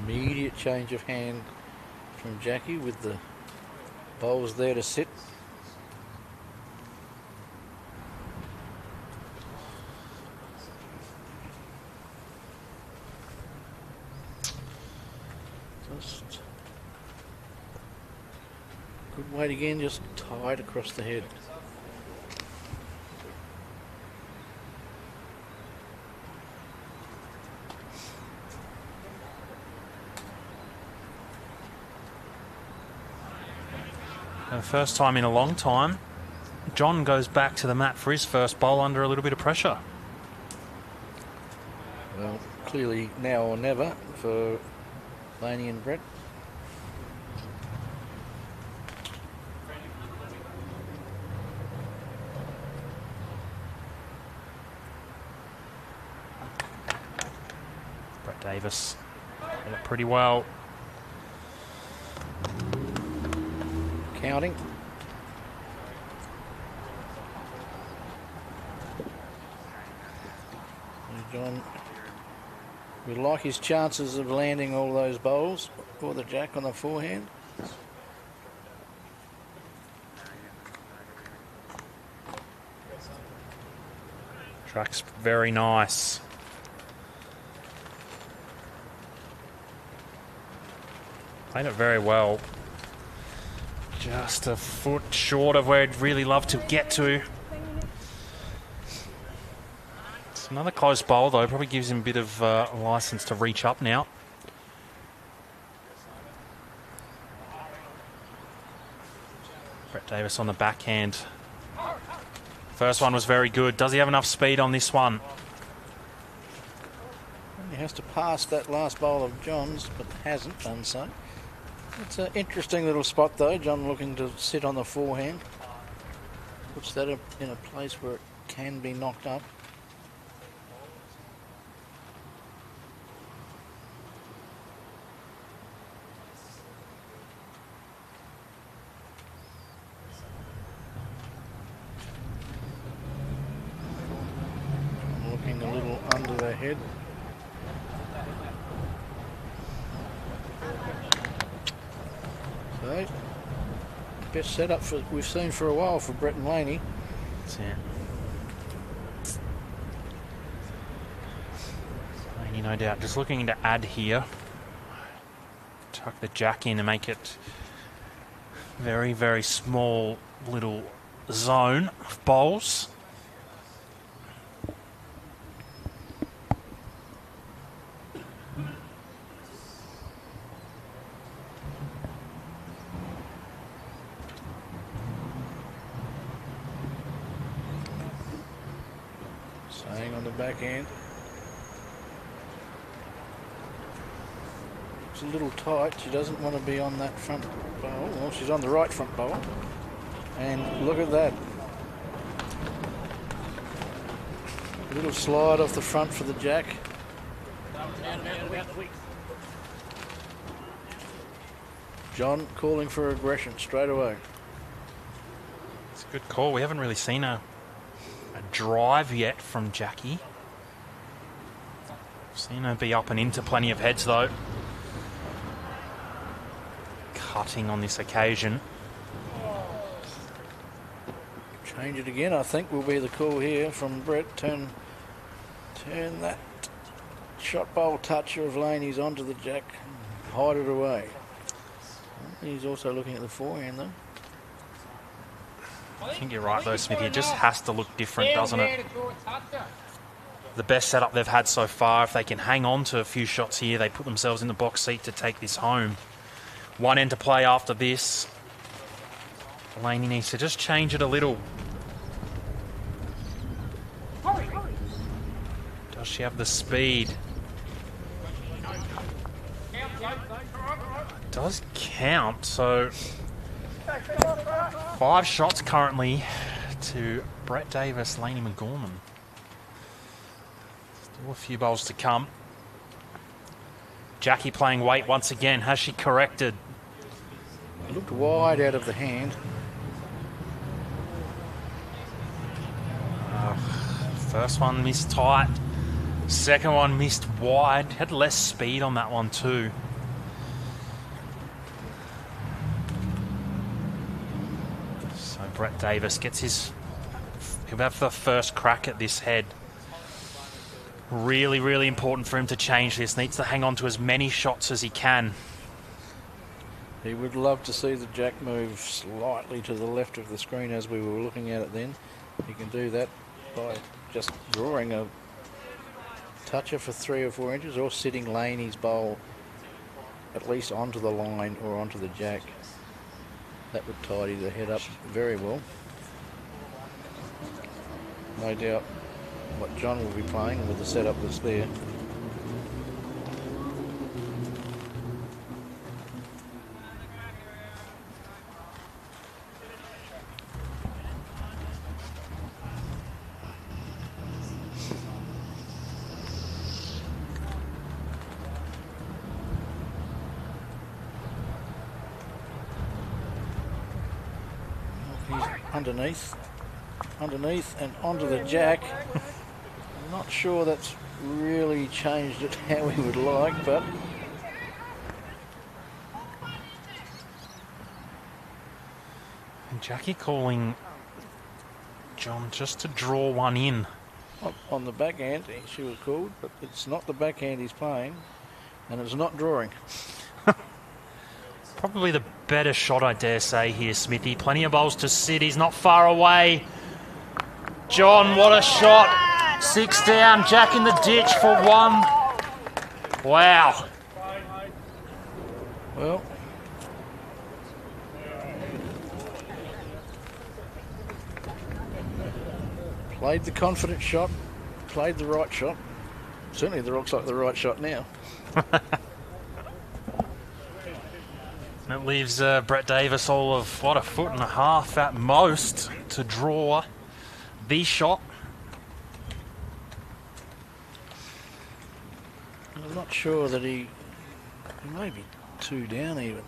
B: Immediate change of hand from Jackie with the bowls there to sit. Just good weight again, just tied across the head.
A: And the first time in a long time, John goes back to the mat for his first bowl under a little bit of pressure.
B: Well, clearly now or never for Laney and Brett.
A: Brett Davis did it pretty well.
B: Counting. John would like his chances of landing all those bowls for the jack on the forehand.
A: Track's very nice. Played it very well. Just a foot short of where I'd really love to get to. It's another close bowl, though. Probably gives him a bit of license to reach up now. Brett Davis on the backhand. First one was very good. Does he have enough speed on this one?
B: He has to pass that last bowl of John's, but hasn't done so. It's an interesting little spot, though. John looking to sit on the forehand. Puts that in a place where it can be knocked up. Looking a little under the head. So, best setup we've seen for a while for Brett and Laney.
A: That's it. Laney, no doubt, just looking to add here. Tuck the jack in and make it very, very small little zone of bowls.
B: Staying on the backhand. It's a little tight. She doesn't want to be on that front bowl. Well, she's on the right front bowl. And look at that. A little slide off the front for the jack. John calling for aggression straight away.
A: It's a good call. We haven't really seen a drive yet from Jackie. Seen her be up and into plenty of heads though. Cutting on this occasion.
B: Change it again, I think, will be the call here from Brett. Turn that shot bowl toucher of Laney's onto the jack. Hide it away. He's also looking at the forehand though.
A: I think you're right though, Smithy. It just has to look different, doesn't it? The best setup they've had so far. If they can hang on to a few shots here, they put themselves in the box seat to take this home. One end to play after this. Laney needs to just change it a little. Does she have the speed? It does count, so 5 shots currently to Brett Davis, Laney McGorman. Still a few bowls to come. Jackie playing weight once again. Has she corrected?
B: Looked wide out of the hand.
A: First one missed tight. Second one missed wide. Had less speed on that one too. So Brett Davis gets he'll have the first crack at this head. Really, really important for him to change this. Needs to hang on to as many shots as he can.
B: He would love to see the jack move slightly to the left of the screen as we were looking at it then. He can do that by just drawing a toucher for 3 or 4 inches or sitting Laney's bowl at least onto the line or onto the jack. That would tidy the head up very well. No doubt what John will be playing with the setup that's there. Underneath and onto the jack. I'm not sure that's really changed it how we would like, but
A: and Jackie calling John just to draw one in.
B: on the backhand she was called, but it's not the backhand he's playing and it's not drawing.
A: Probably the better shot, I dare say, here, Smithy. Plenty of bowls to sit. He's not far away. John, what a shot. 6 down. Jack in the ditch for 1. Wow.
B: Well, played the confident shot, played the right shot. Certainly it looks like the right shot now.
A: That leaves Brett Davis all of, what, 1.5 foot at most to draw the shot.
B: I'm not sure that he may be 2 down even.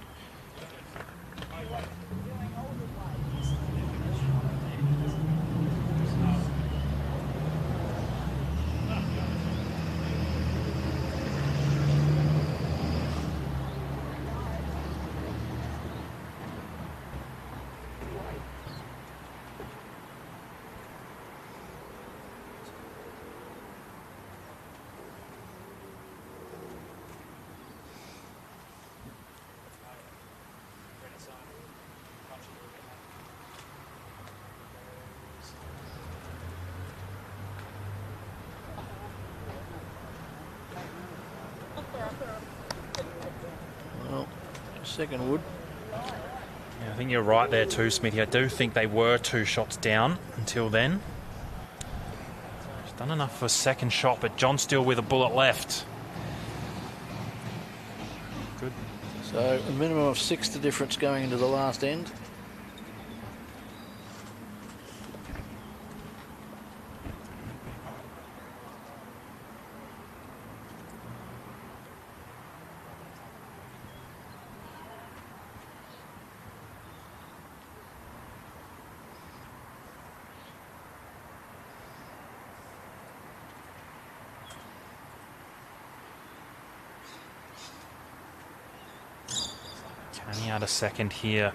B: Well, second wood.
A: Yeah, I think you're right there too, Smithy. I do think they were 2 shots down until then. Done enough for a second shot, but John still with a bullet left. Good.
B: So a minimum of 6 the difference going into the last end.
A: Can he add a second here?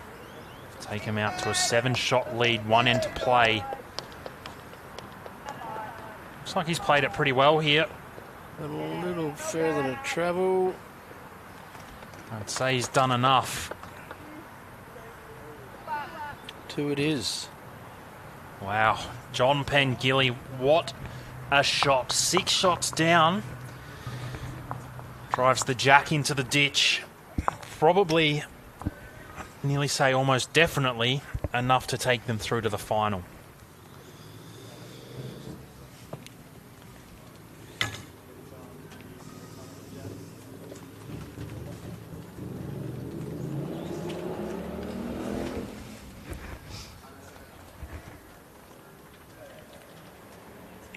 A: Take him out to a 7-shot lead, 1 end to play. Looks like he's played it pretty well here.
B: A little further to travel.
A: I'd say he's done enough.
B: 2 it is.
A: Wow, John Pengilly, what a shot. 6 shots down. Drives the jack into the ditch. Probably, nearly say almost definitely, enough to take them through to the final.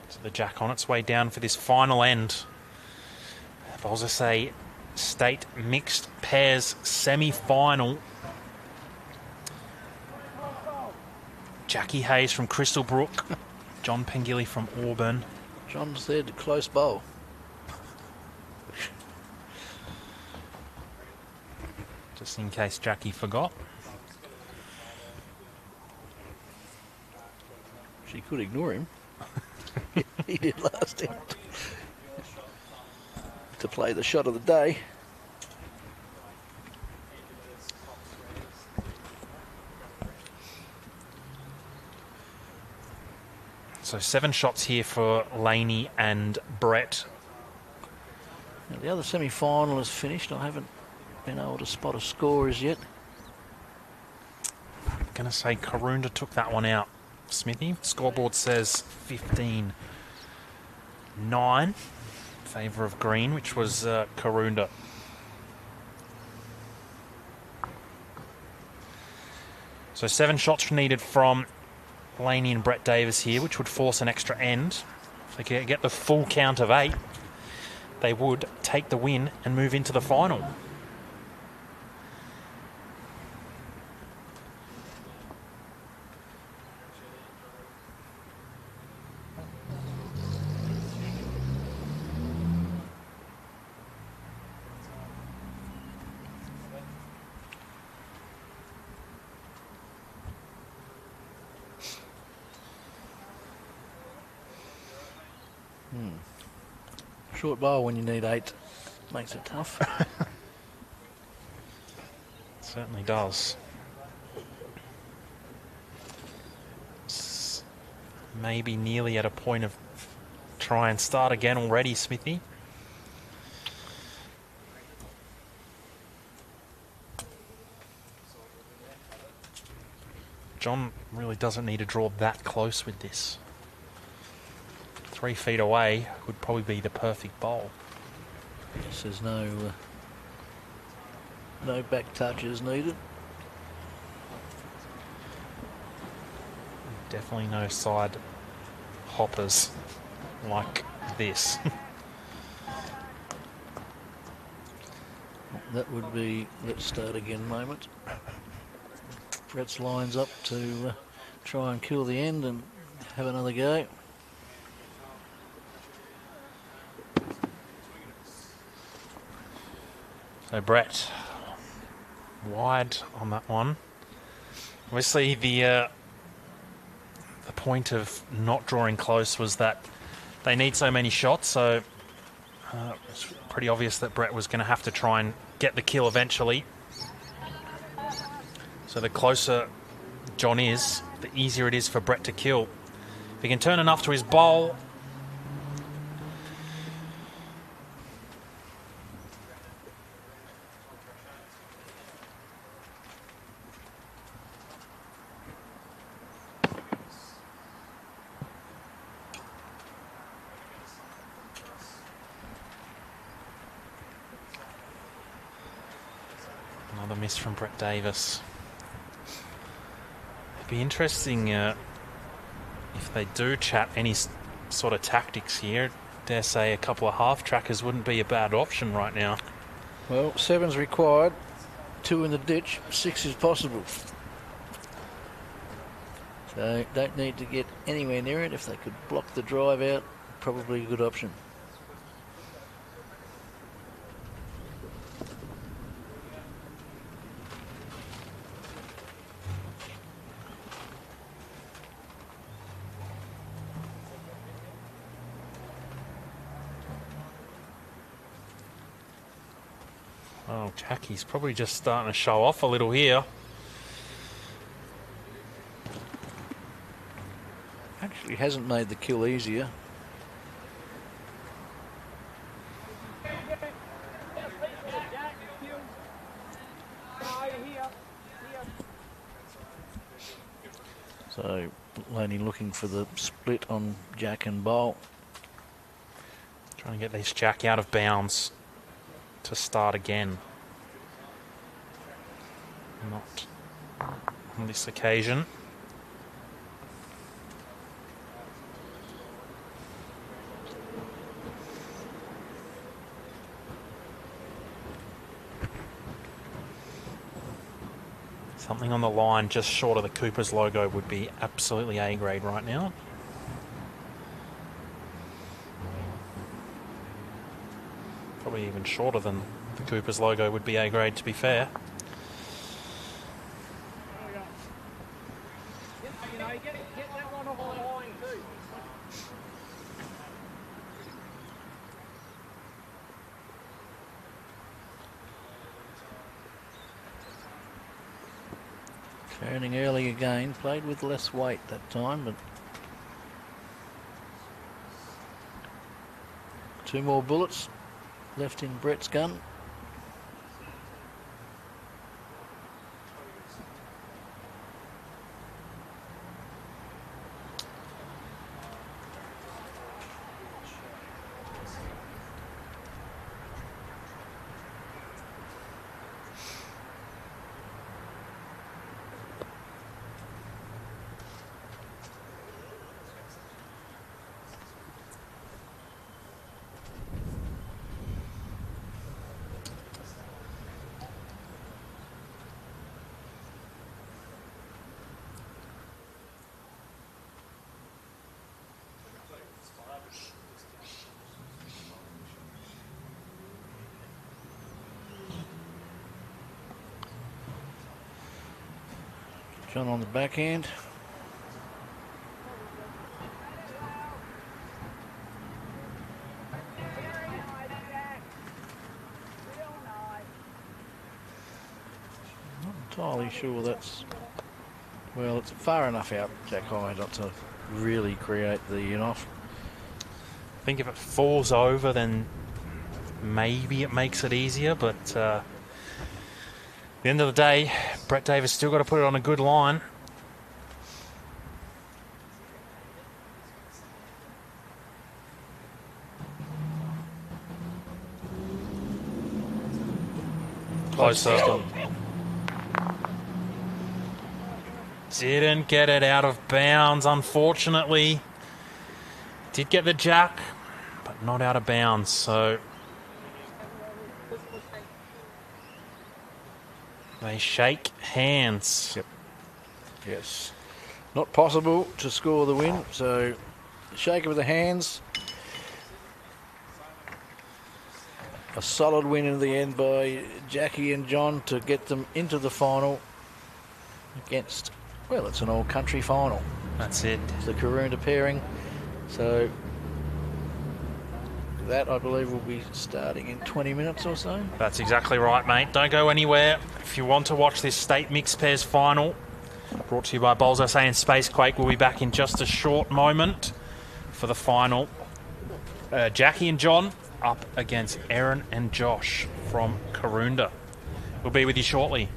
A: So the jack on its way down for this final end. Balzasay State Mixed Pairs Semi-Final. Jackie Hayes from Crystal Brook, John Pengilly from Auburn.
B: John said close bowl.
A: Just in case Jackie forgot.
B: She could ignore him. He did last end. To play the shot of the day.
A: So 7 shots here for Laney and Brett.
B: Now the other semi-final is finished. I haven't been able to spot a score as yet.
A: I'm going to say Karoonda took that one out. Smithy, scoreboard says 15-9. Favour of green, which was Karoonda. So 7 shots needed from Laney and Brett Davis here, which would force an extra end. If they could get the full count of 8, they would take the win and move into the final.
B: Short bowl when you need 8 makes it tough.
A: Certainly does. Maybe nearly at a point of try and start again already, Smithy. John really doesn't need to draw that close with this. 3 feet away would probably be the perfect bowl.
B: Yes, there's no back touches needed.
A: Definitely no side hoppers like this.
B: That would be let's start again moment. Brett's lines up to try and kill the end and have another go.
A: So Brett wide on that one. Obviously the point of not drawing close was that they need so many shots, so it's pretty obvious that Brett was going to have to try and get the kill eventually. So the closer John is, the easier it is for Brett to kill. If he can turn enough to his bowl. Another miss from Brett Davis. It'd be interesting if they do chat any sort of tactics here. Dare say a couple of half-trackers wouldn't be a bad option right now.
B: Well, 7's required, 2 in the ditch, 6 is possible. So don't need to get anywhere near it. If they could block the drive out, probably a good option.
A: Oh, Jackie's probably just starting to show off a little here.
B: Actually hasn't made the kill easier. So only looking for the split on Jack and Bowl.
A: Trying to get this Jack out of bounds to start again. Not on this occasion. Something on the line just short of the Cooper's logo would be absolutely A-grade right now. Probably even shorter than the Cooper's logo would be A-grade, to be fair.
B: Turning early again, played with less weight that time, but 2 more bullets left in Brett's gun. John on the backhand. Not entirely sure that's... Well, it's far enough out, Jack High, not to really create the off.
A: I think if it falls over, then maybe it makes it easier, but at the end of the day, Brett Davis still got to put it on a good line. Closer. Didn't get it out of bounds, unfortunately. Did get the jack, but not out of bounds, so they shake hands.
B: Yep. Yes. Not possible to score the win, so shake of the hands. A solid win in the end by Jackie and John to get them into the final against, well, it's an all-country final.
A: That's it.
B: It's the Karoonda pairing. So that, I believe, will be starting in 20 minutes or so.
A: That's exactly right, mate. Don't go anywhere. If you want to watch this state mixed pairs final, brought to you by Bowls SA and Spacequake, we'll be back in just a short moment for the final. Jackie and John up against Aaron and Josh from Karoonda. We'll be with you shortly.